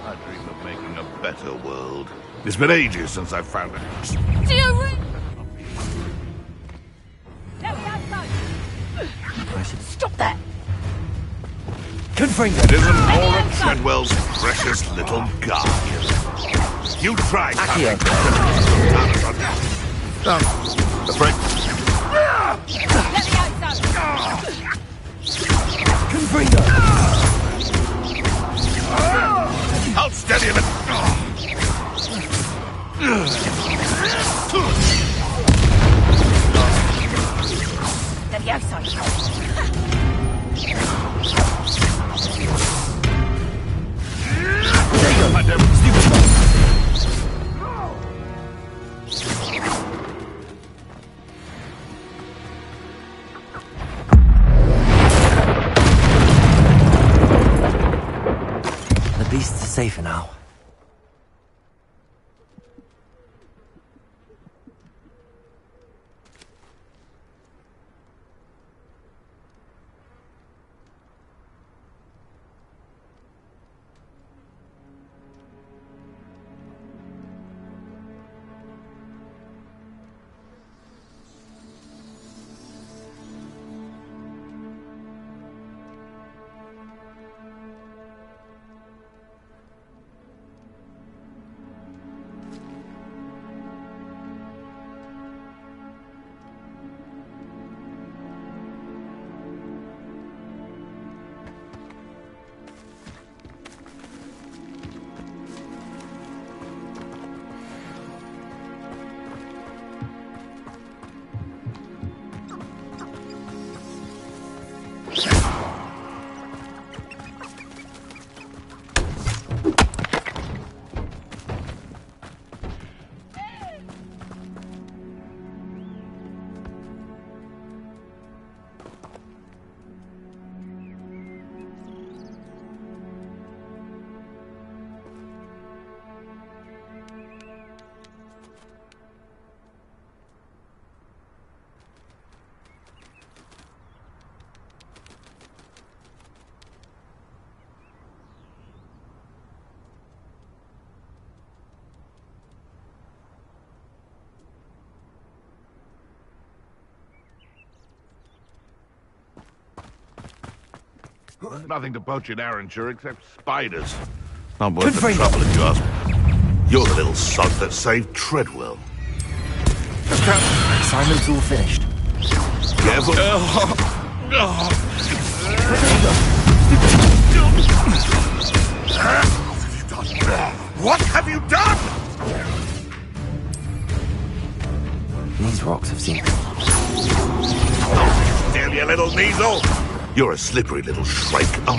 I dream of making a better world. It's been ages since I found it.
I should
Stop that!
Confringo!
It isn't more of Treadwell's precious little guardian. You try,
Accio.
Afraid.
Confringo!
I'll steady him.
The beasts are safer now.
Nothing to poach in Arranshire except spiders. Not worth the trouble if you ask me. You're the little sod that saved Treadwell.
Assignment's all finished.
Careful. What have you done?
These rocks have seen...
Still, you little weasel. You're a slippery little shrike. Oh.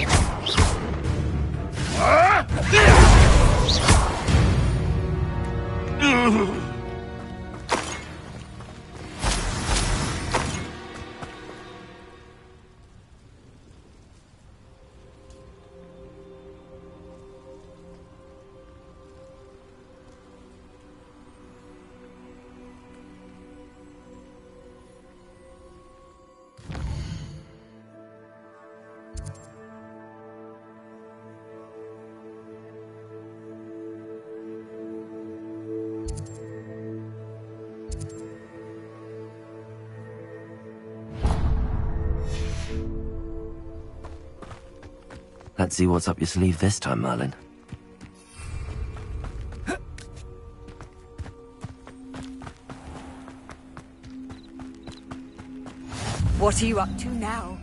Let's see what's up your sleeve this time, Merlin.
What are you up to now?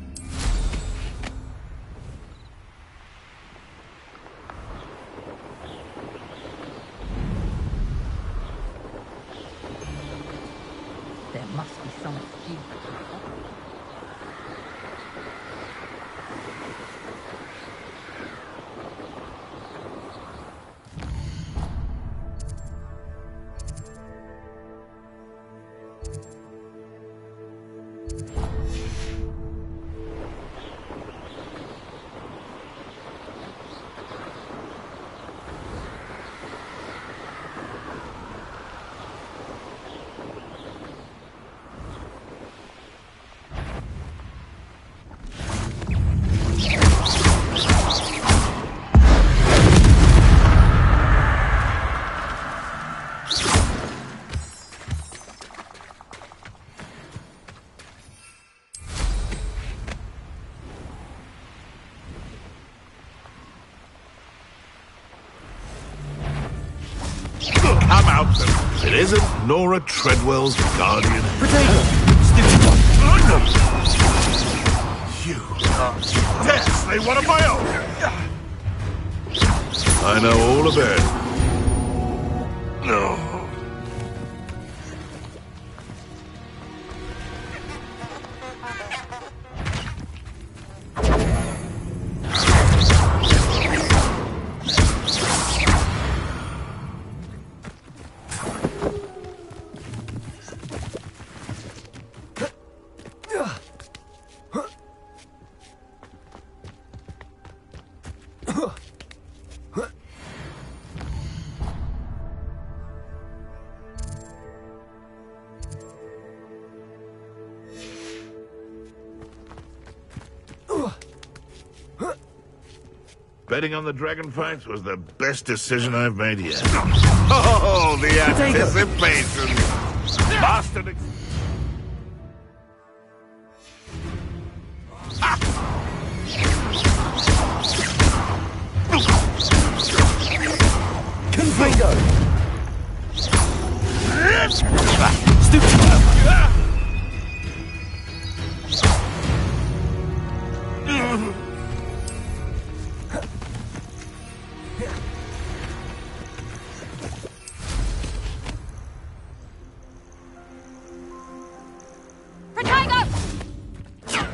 There must be some excuse.
Come out, then. It isn't Nora Treadwell's guardian. You dare slay one of my own. I know all about it. No. Betting on the dragon fights was the best decision I've made yet. Oh, the anticipation! Bastard!
Confringo!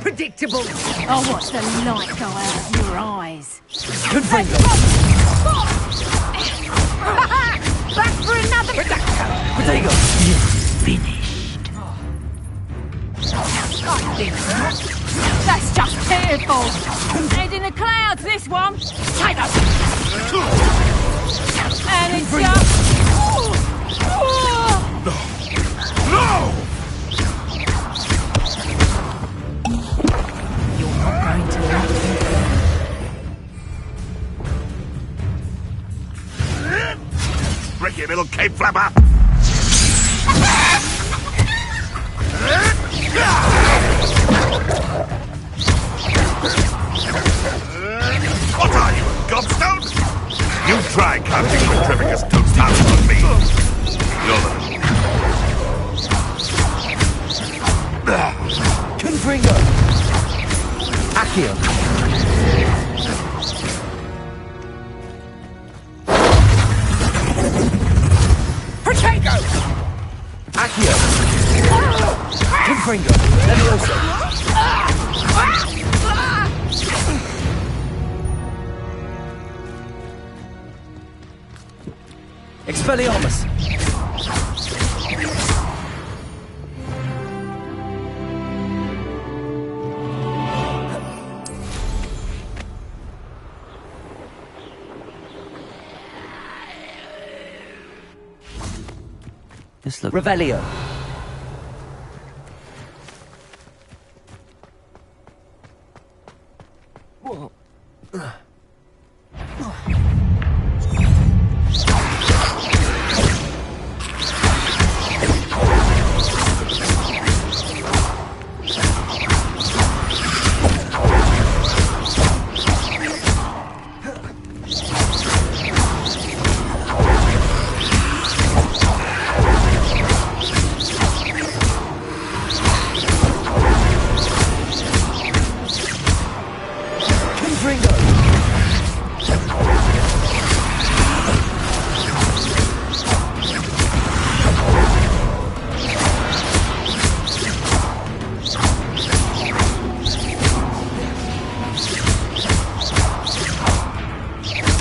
Predictable. I'll watch the light go out of your eyes.
Confringo!
Back for another.
Potato!
Finished. That's just fearful. Head in the clouds, this one. Potato. And it's just.
No! Ricky, little cape flapper! What are you, a gobstone? You try counting Petrivicus toast out on me! You're the...
Confringo! Accio! Confringo! Levioso! Expelliarmus!
This looks...
Revelio!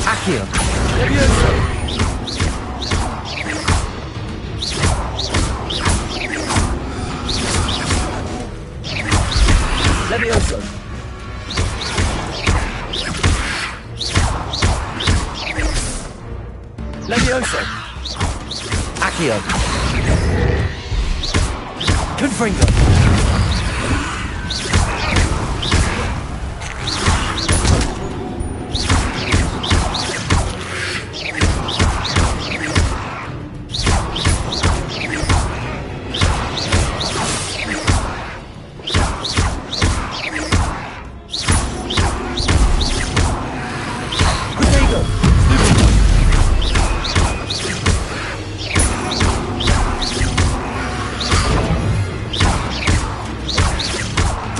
Accio! Levioso! Levioso! Levioso! Accio! Confringo!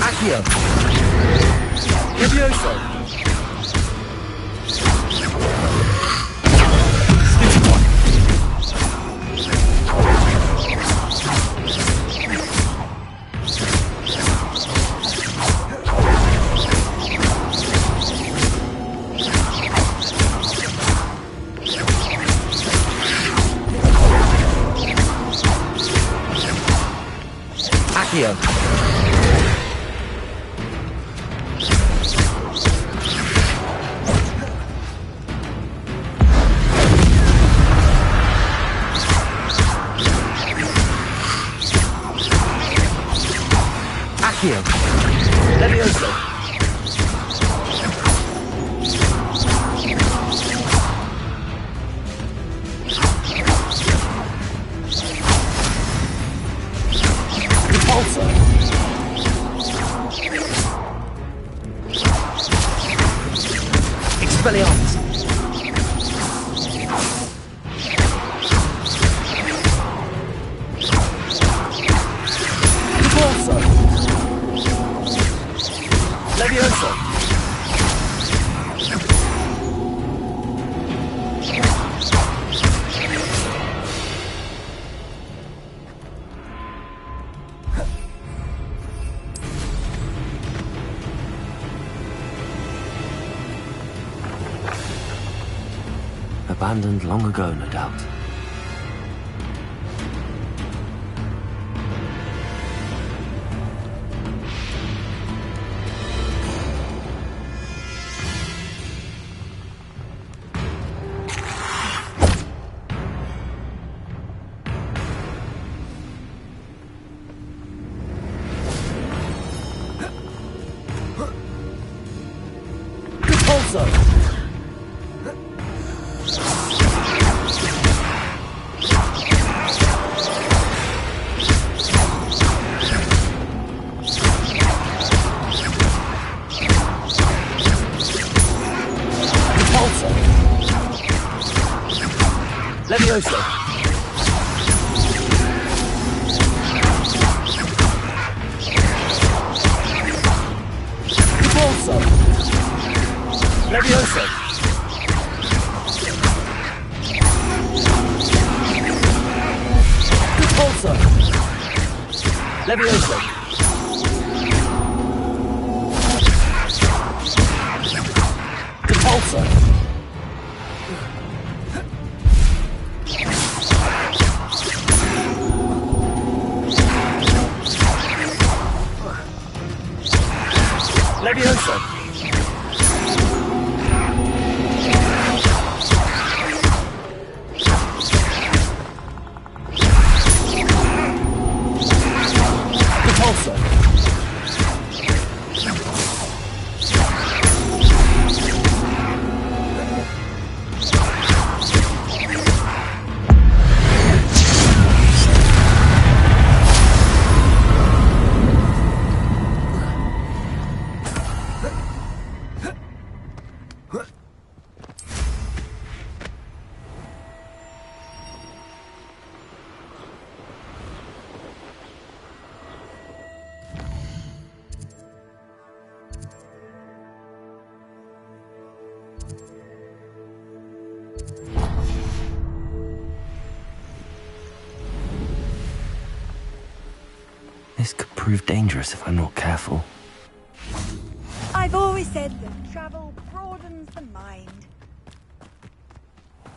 Accio! Levioso! Stupid one! Accio! Accio! Levioso! Repulsor! Expelliarmus! Repulsor! Levioso!
Abandoned long ago, no doubt.
Repulsor! Levioso! Repulsor! Levioso! Repulsor! Levioso! Levioso! Repulsor!
This could prove dangerous if I'm not careful.
I've always said that travel broadens the mind.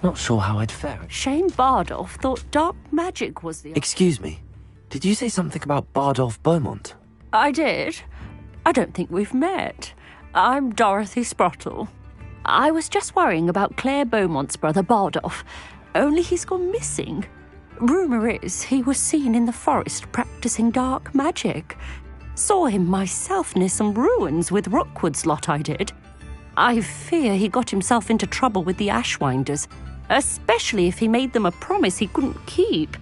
Not sure how I'd fare.
Shane Bardolph thought dark magic was the...
Excuse me. Did you say something about Bardolph Beaumont?
I did. I don't think we've met. I'm Dorothy Sprottle. I was just worrying about Claire Beaumont's brother Bardolph. Only he's gone missing. Rumour is he was seen in the forest practicing dark magic. Saw him myself near some ruins with Rookwood's lot I did. I fear he got himself into trouble with the Ashwinders, especially if he made them a promise he couldn't keep.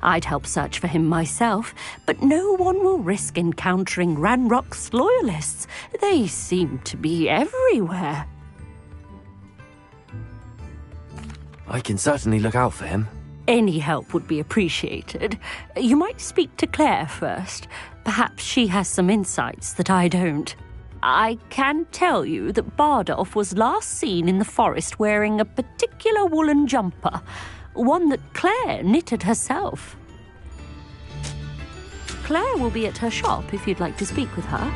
I'd help search for him myself, but no one will risk encountering Ranrock's loyalists. They seem to be everywhere.
I can certainly look out for him.
Any help would be appreciated. You might speak to Claire first. Perhaps she has some insights that I don't. I can tell you that Bardolph was last seen in the forest wearing a particular woolen jumper, one that Claire knitted herself. Claire will be at her shop if you'd like to speak with her.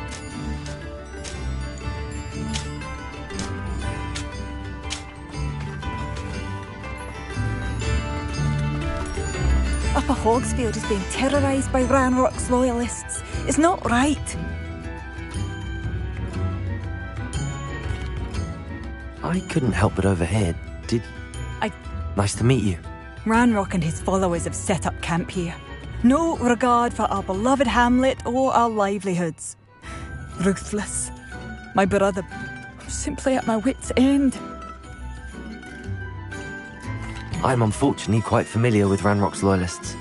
Upper Hogsfield is being terrorised by Ranrock's loyalists. It's not right.
I couldn't help but overhear. Nice to meet you.
Ranrock and his followers have set up camp here. No regard for our beloved hamlet or our livelihoods. Ruthless. My brother, I'm simply at my wit's end.
I'm unfortunately quite familiar with Ranrock's loyalists.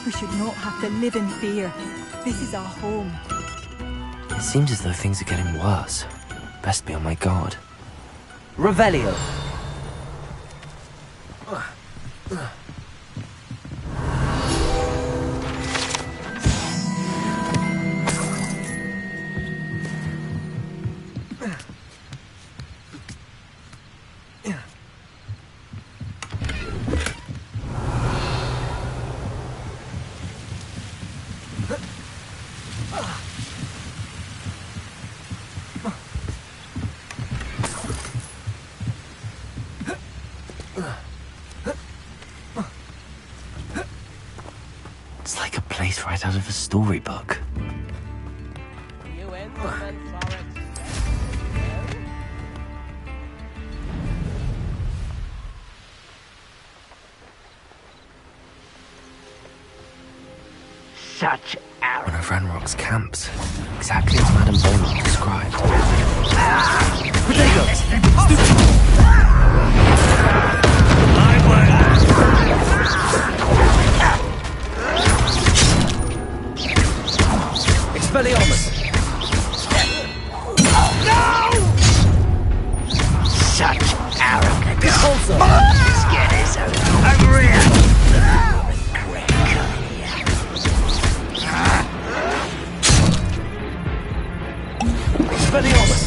We should not have to live in fear. This is our home.
It seems as though things are getting worse. Best be on my guard.
Revelio!
It's like a place right out of a storybook.
Such arrogance.
One of Ranrock's camps. Exactly as Madame Beaumont described.
Expelliarmus!
No! Such arrogance.
Also.
Get his own real.
Expelliarmus!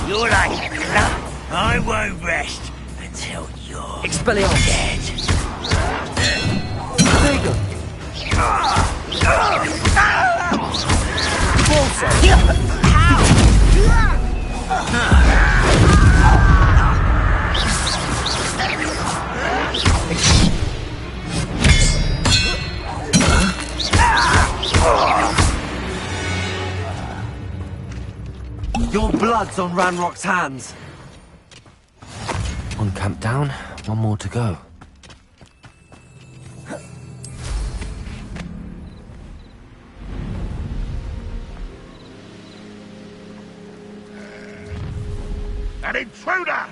You're like a clown. I won't rest until you're
Expelliarmus!
dead.
Vega! Also! blood's on Ranrock's hands.
One camp down, one more to go.
An intruder!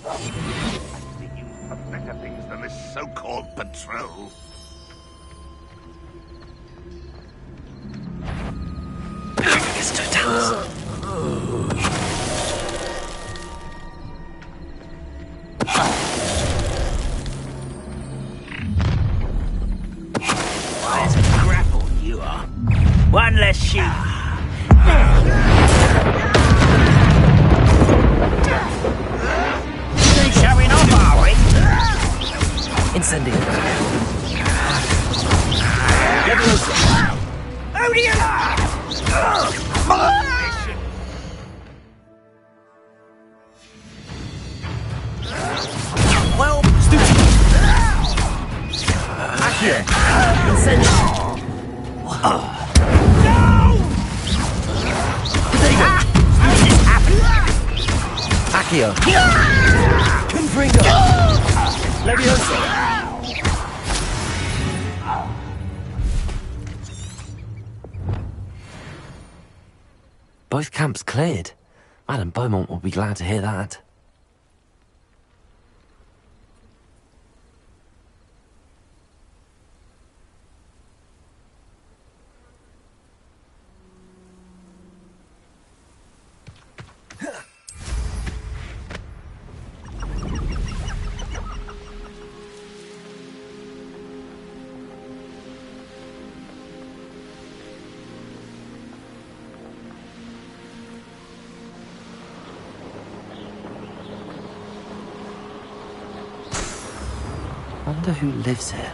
I see you for better things than this so-called patrol.
Mr. Towns.
Wise as grapple, you are. One less shoot. Showing off, are we?
Incendio.
Oh dear!
Well, stupid. Accio. Incendio. Accio. Confringo. Leviosa.
Both camps cleared. Madame Beaumont will be glad to hear that. Wonder who lives here.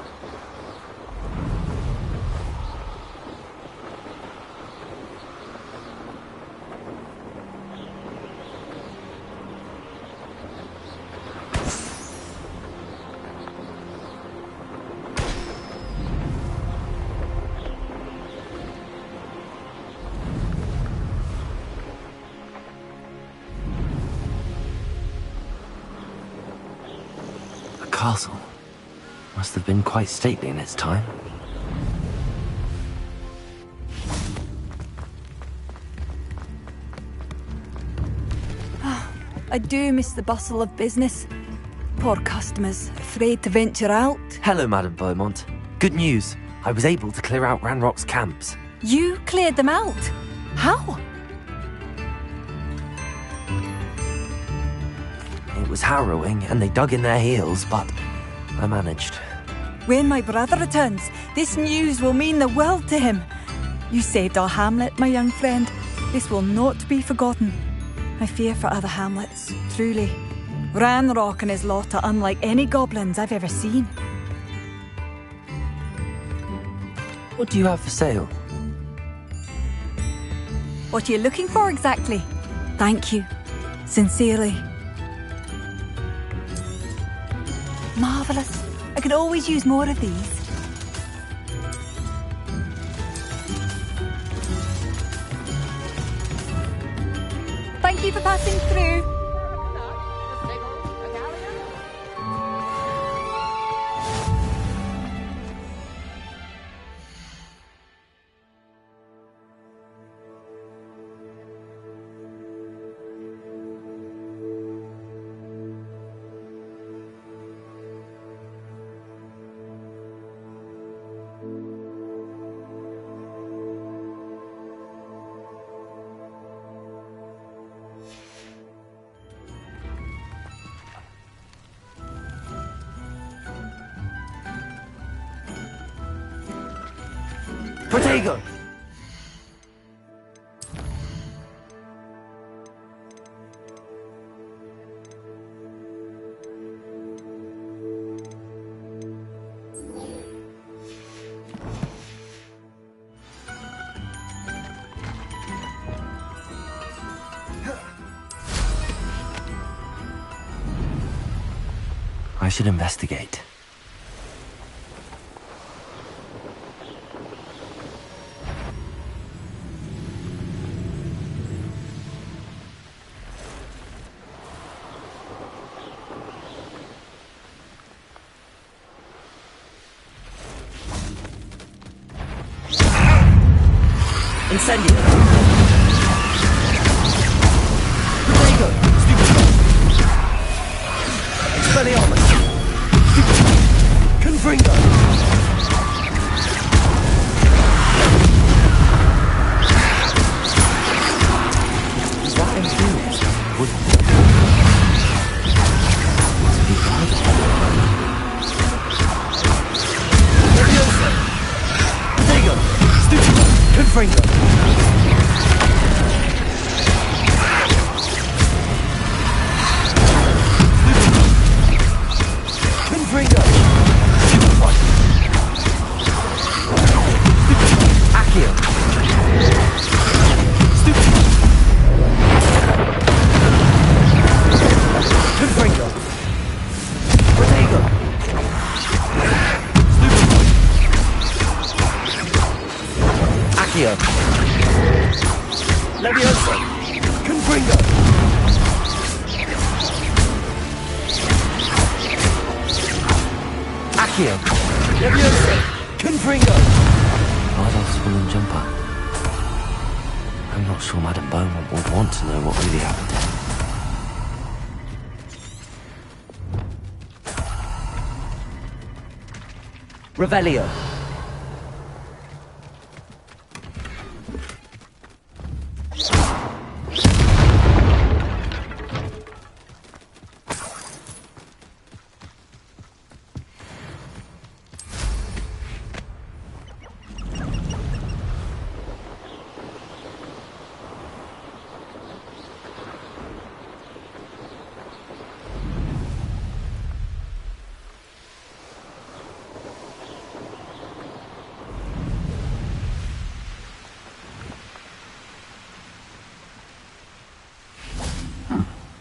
A castle. Must have been quite stately in its time.
I do miss the bustle of business. Poor customers, afraid to venture out.
Hello, Madame Beaumont. Good news. I was able to clear out Ranrock's camps.
You cleared them out? How?
It was harrowing, and they dug in their heels, but I managed.
When my brother returns, this news will mean the world to him. You saved our hamlet, my young friend. This will not be forgotten. I fear for other hamlets, truly. Ranrock and his lot are unlike any goblins I've ever seen.
What do you have for sale?
What are you looking for exactly? Thank you. Sincerely. Marvellous. I could always use more of these. Thank you for passing through.
Protego!
I should investigate.
Incendio! Protego! Expelliarmus! Confringo!
That infused would
Protego! Stupido! Confringo! Confringo!
Accio!
Confringo! Protego!
Accio!
Leviosa! Confringo!
Accio!
Leviosa! Confringo!
Bardolph's woolen jumper. I'm not sure Madame Beaumont would want to know what really happened.
Revelio!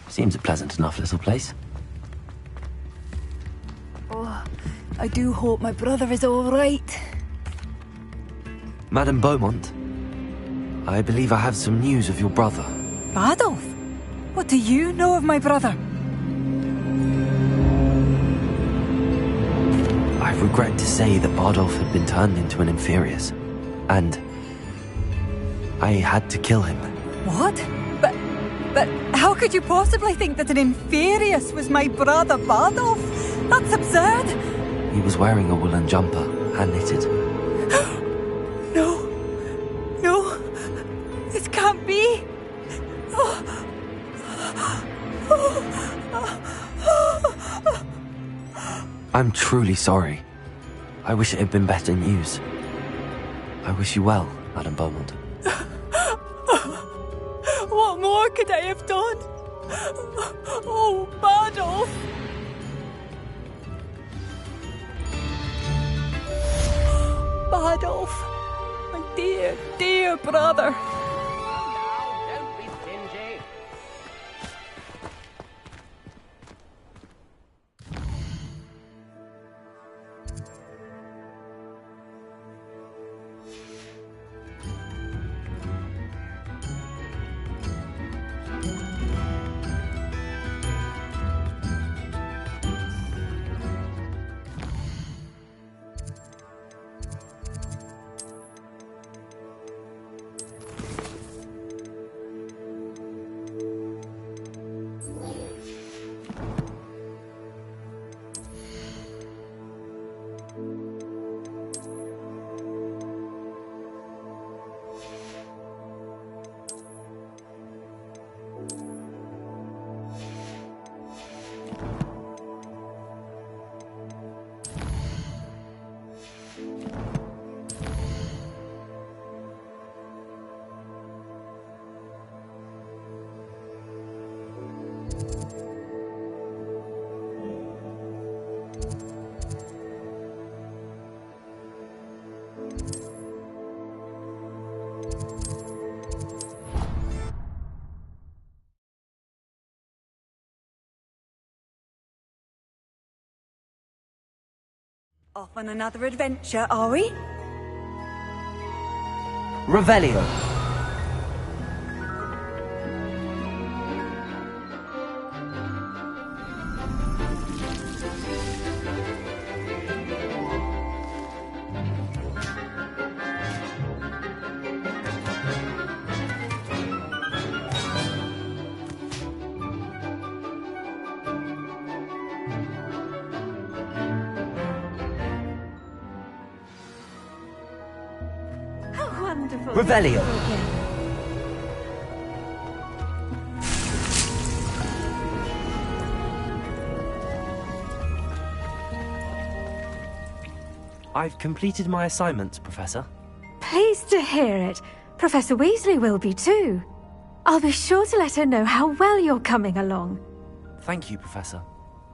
Seems a pleasant enough little place.
Oh, I do hope my brother is all right.
Madame Beaumont, I believe I have some news of your brother.
Bardolph? What do you know of my brother?
I regret to say that Bardolph had been turned into an Inferius, and I had to kill him.
What? But how could you possibly think that an Inferius was my brother Bardolph? That's absurd!
He was wearing a woolen jumper, hand-knitted.
No, this can't be.
I'm truly sorry. I wish it had been better news. I wish you well, Madame Beaumont.
What more could I have done? Oh, Bardolph! Bardolph, my dear, dear brother.
Don't be stingy.
Off on another adventure, are we?
Revelio. Revelio.
I've completed my assignments, Professor.
Pleased to hear it. Professor Weasley will be too. I'll be sure to let her know how well you're coming along.
Thank you, Professor.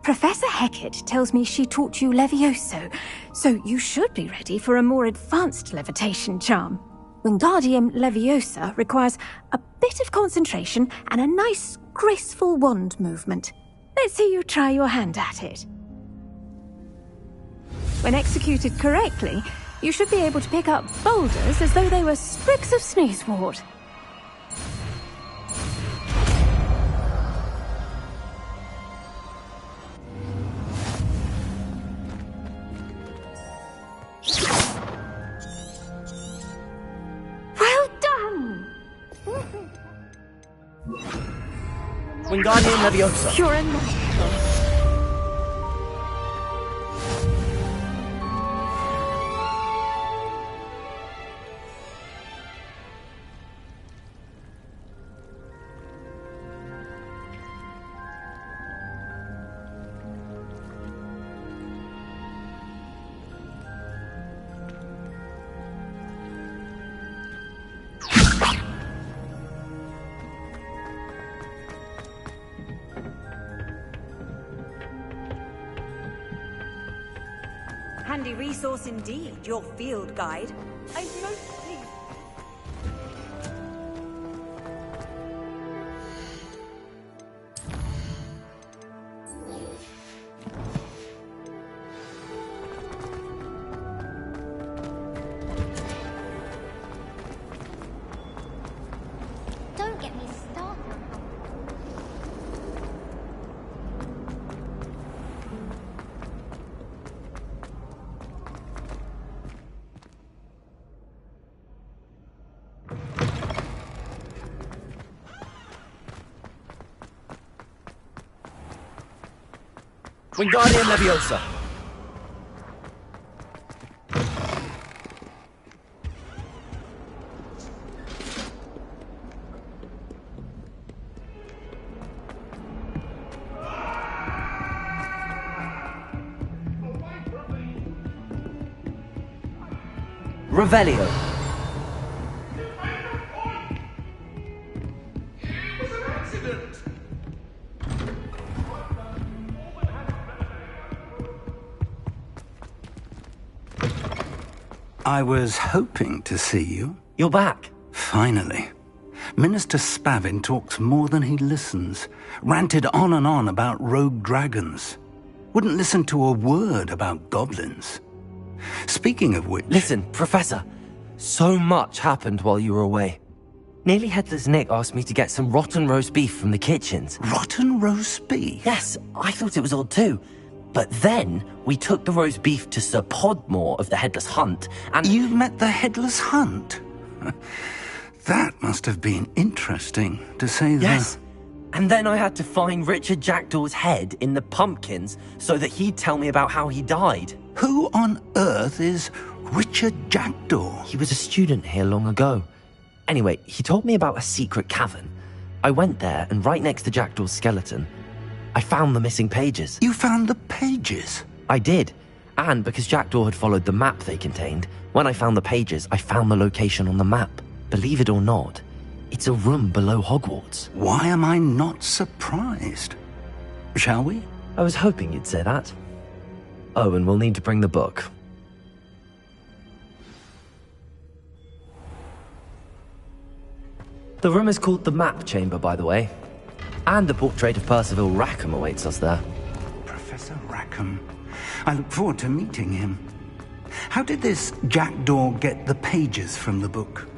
Professor Hecat tells me she taught you Levioso, so you should be ready for a more advanced levitation charm. Wingardium Leviosa requires a bit of concentration and a nice, graceful wand movement. Let's see you try your hand at it. When executed correctly, you should be able to pick up boulders as though they were sprigs of sneezewort. Well done!
Wingardium Leviosa.
You're a nice.
Handy resource indeed, your field guide. I'm most pleased.
Don't get me started.
Wingardium Leviosa. Revelio.
I was hoping to see you.
You're back.
Finally. Minister Spavin talks more than he listens. Ranted on and on about rogue dragons. Wouldn't listen to a word about goblins. Speaking of which...
Listen, Professor. So much happened while you were away. Nearly Headless Nick asked me to get some rotten roast beef from the kitchens.
Rotten roast beef?
Yes, I thought it was odd too. But then, we took the roast beef to Sir Podmore of the Headless Hunt, and...
You met the Headless Hunt? That must have been interesting, to say the...
Yes. And then I had to find Richard Jackdaw's head in the pumpkins so that he'd tell me about how he died.
Who on earth is Richard Jackdaw?
He was a student here long ago. Anyway, he told me about a secret cavern. I went there, and right next to Jackdaw's skeleton, I found the missing pages.
You found the pages?
I did. And because Jackdaw had followed the map they contained, when I found the pages, I found the location on the map. Believe it or not, it's a room below Hogwarts.
Why am I not surprised? Shall we?
I was hoping you'd say that. Oh, and we'll need to bring the book. The room is called the Map Chamber, by the way. And the portrait of Percival Rackham awaits us there.
Professor Rackham. I look forward to meeting him. How did this Jackdaw get the pages from the book?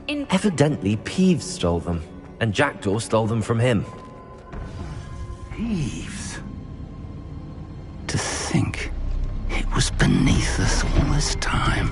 Evidently, Peeves stole them, and Jackdaw stole them from him.
Peeves? To think it was beneath us all this time.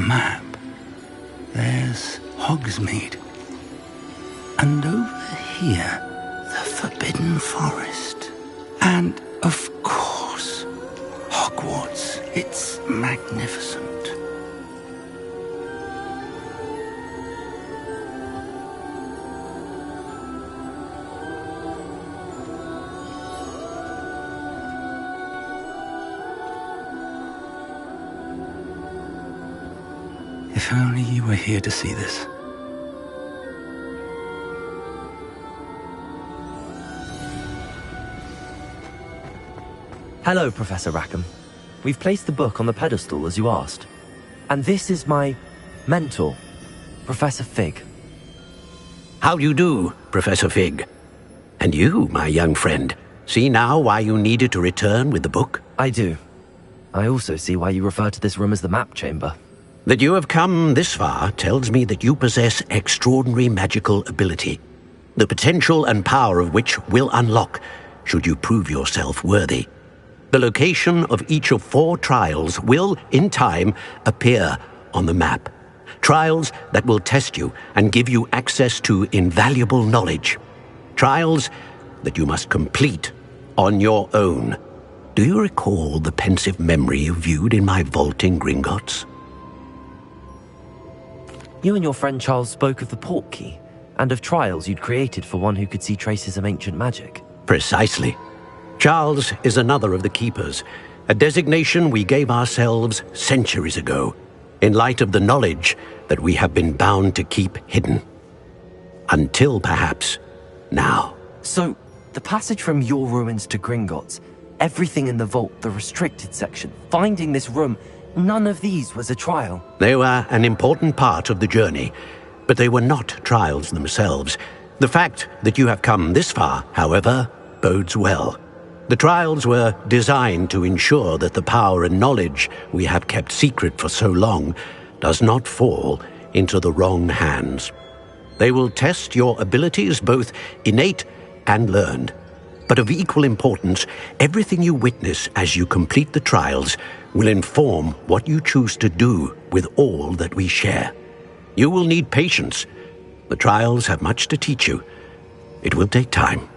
map, there's Hogsmeade. And over here, the Forbidden Forest. And, of course, Hogwarts. It's magnificent. If only you were here to see this.
Hello, Professor Rackham. We've placed the book on the pedestal as you asked. And this is my mentor, Professor Fig.
How do you do, Professor Fig? And you, my young friend, see now why you needed to return with the book?
I do. I also see why you refer to this room as the map chamber.
That you have come this far tells me that you possess extraordinary magical ability, the potential and power of which will unlock should you prove yourself worthy. The location of each of 4 trials will, in time, appear on the map. Trials that will test you and give you access to invaluable knowledge. Trials that you must complete on your own. Do you recall the pensive memory you viewed in my vault in Gringotts?
You and your friend Charles spoke of the Portkey, and of trials you'd created for one who could see traces of ancient magic.
Precisely. Charles is another of the Keepers, a designation we gave ourselves centuries ago, in light of the knowledge that we have been bound to keep hidden. Until, perhaps, now.
So, the passage from your ruins to Gringotts, everything in the vault, the restricted section, finding this room, none of these was a trial.
They were an important part of the journey, but they were not trials themselves. The fact that you have come this far, however, bodes well. The trials were designed to ensure that the power and knowledge we have kept secret for so long does not fall into the wrong hands. They will test your abilities, both innate and learned. But of equal importance, everything you witness as you complete the trials will inform what you choose to do with all that we share. You will need patience. The trials have much to teach you. It will take time.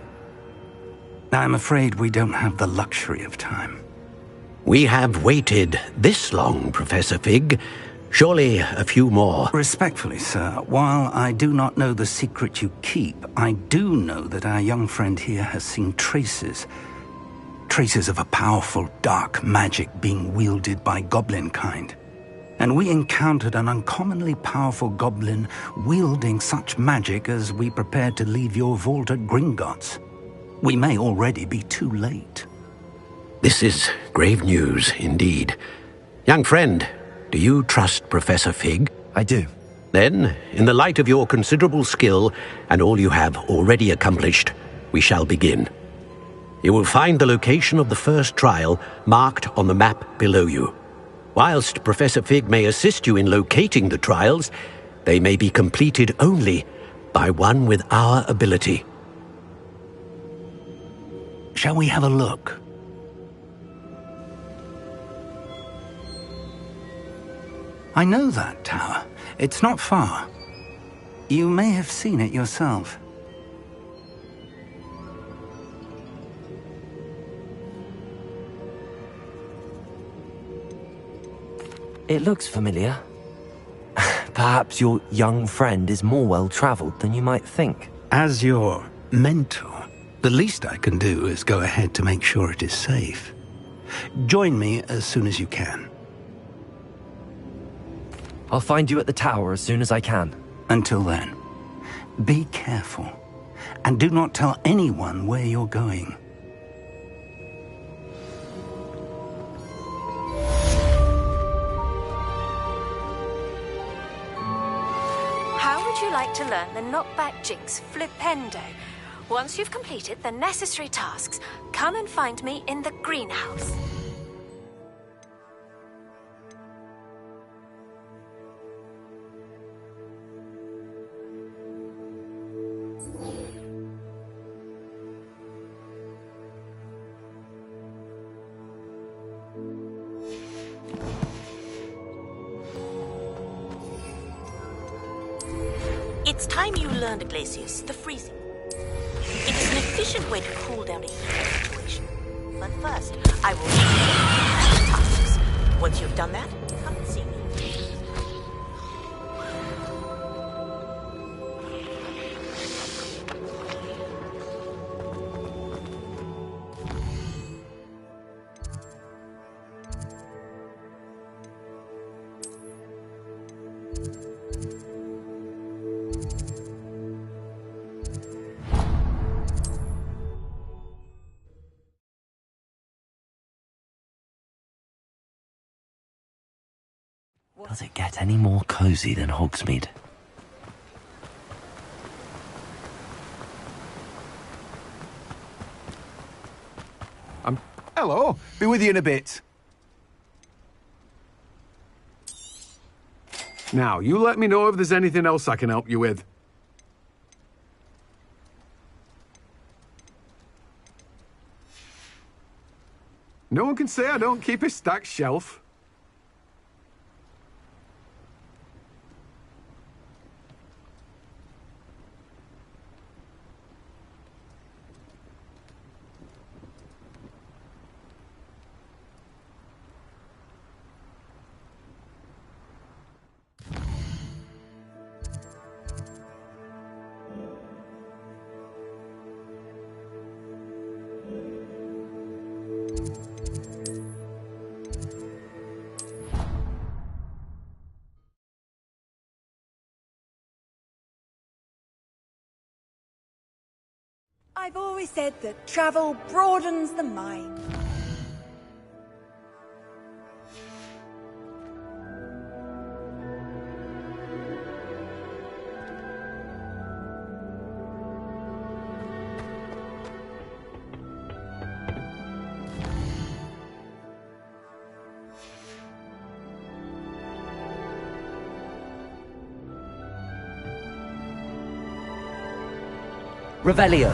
I'm afraid we don't have the luxury of time.
We have waited this long, Professor Fig. Surely a few more.
Respectfully, sir, while I do not know the secret you keep, I do know that our young friend here has seen traces of a powerful dark magic being wielded by goblin kind. And we encountered an uncommonly powerful goblin wielding such magic as we prepared to leave your vault at Gringotts. We may already be too late.
This is grave news, indeed. Young friend, do you trust Professor Fig?
I do.
Then, in the light of your considerable skill and all you have already accomplished, we shall begin. You will find the location of the first trial marked on the map below you. Whilst Professor Fig may assist you in locating the trials, they may be completed only by one with our ability.
Shall we have a look? I know that tower. It's not far. You may have seen it yourself.
It looks familiar. Perhaps your young friend is more well-traveled than you might think.
As your mentor, the least I can do is go ahead to make sure it is safe. Join me as soon as you can.
I'll find you at the tower as soon as I can.
Until then, be careful, and do not tell anyone where you're going.
How would you like to learn the knockback jinx flipendo? Once you've completed the necessary tasks, come and find me in the greenhouse.
It's time you learned, Iglesias, the freezing. It is an efficient way to cool down a heated situation. But first, I will give you tasks. Once you've done that, come and see me.
Does it get any more cozy than Hogsmeade?
Hello. Be with you in a bit. Now, you let me know if there's anything else I can help you with. No one can say I don't keep a stacked shelf.
I've always said that travel broadens the mind.
Revelio.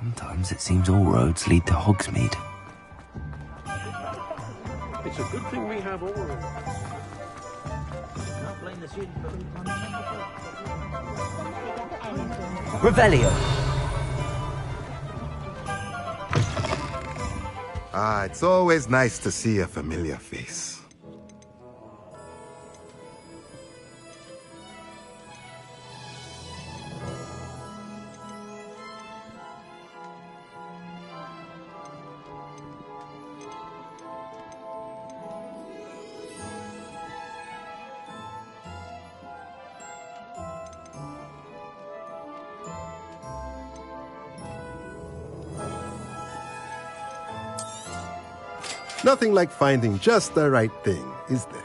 Sometimes it seems all roads lead to Hogsmeade.
It's a good thing we have all of them.
Revelio.
Ah, it's always nice to see a familiar face. Nothing like finding just the right thing, is there?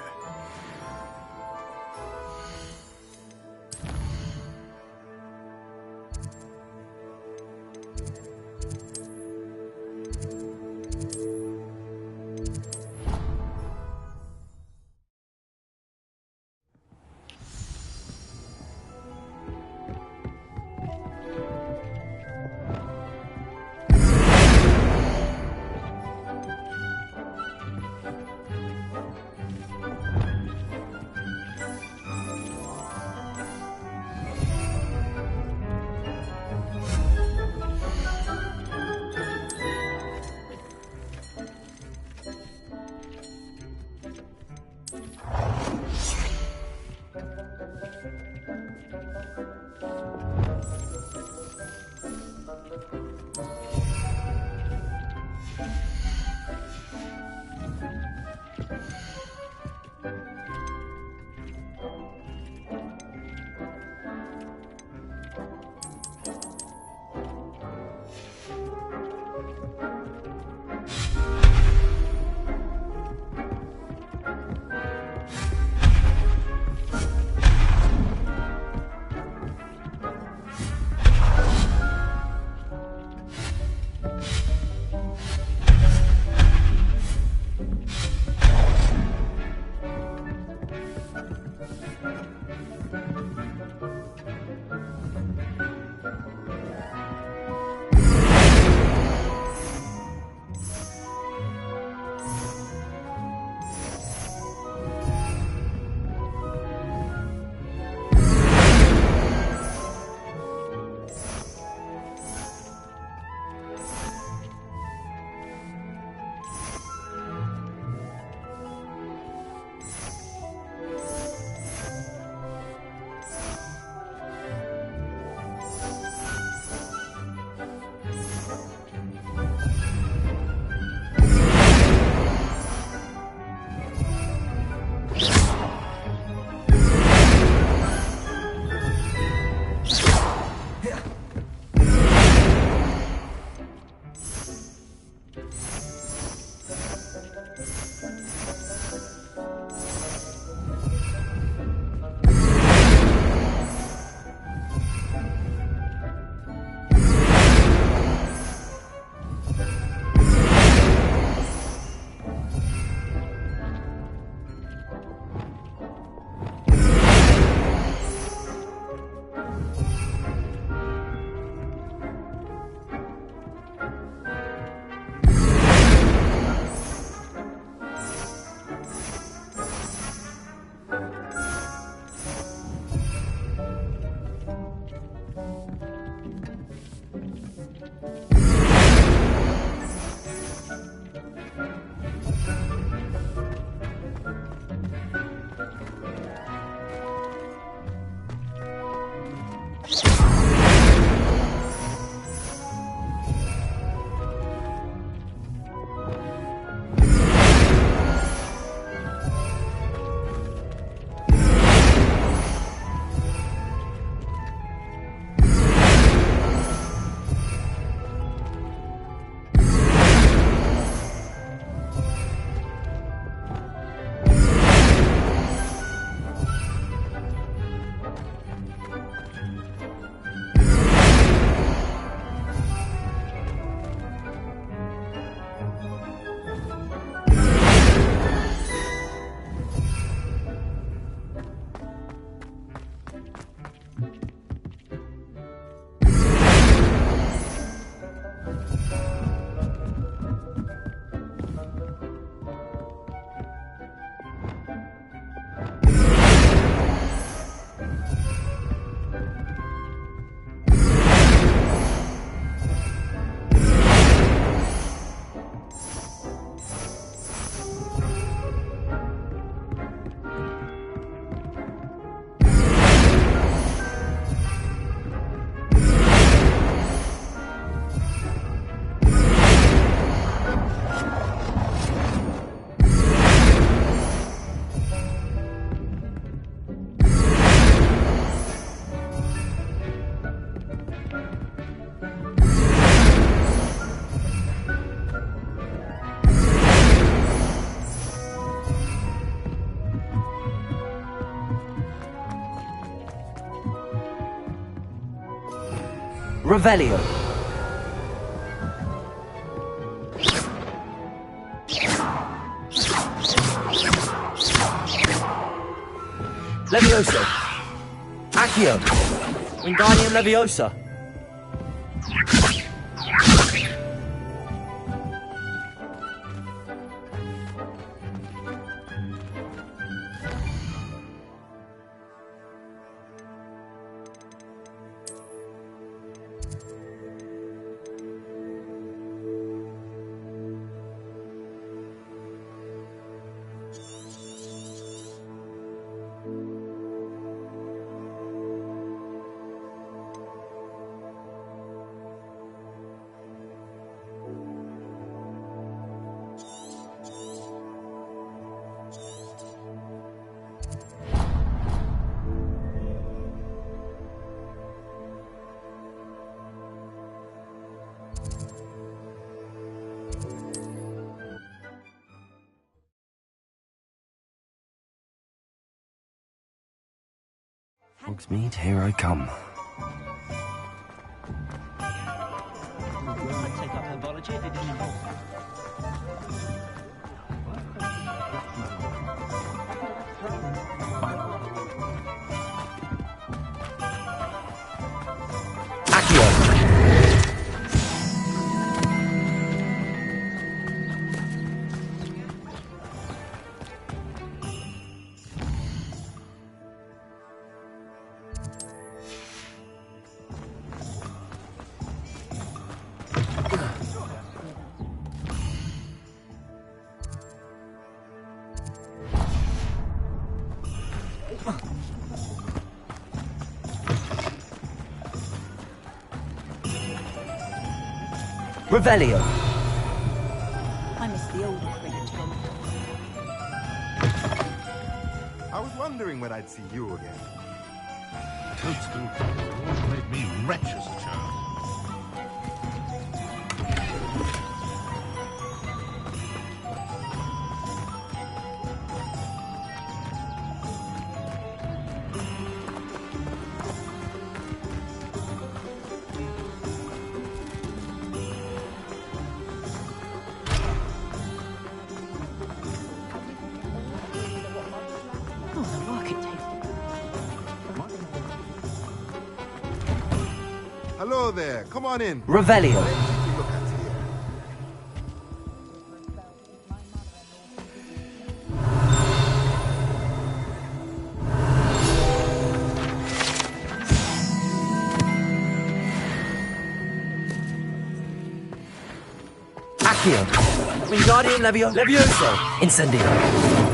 Revelio. Levioso. Accio. Wingardium Leviosa.
Hogsmeade, here I come.
I'd take up herbology if it didn't involve. Revelio.
I miss the older cricket, Tom.
I was wondering when I'd see you again.
Toadstool always made me wretch as a child.
Oh, the rocket tasted.
Hello there. Come on in.
Revelio.
Plenty to look at here.
Accio. Wingardium Levioso. Incendio.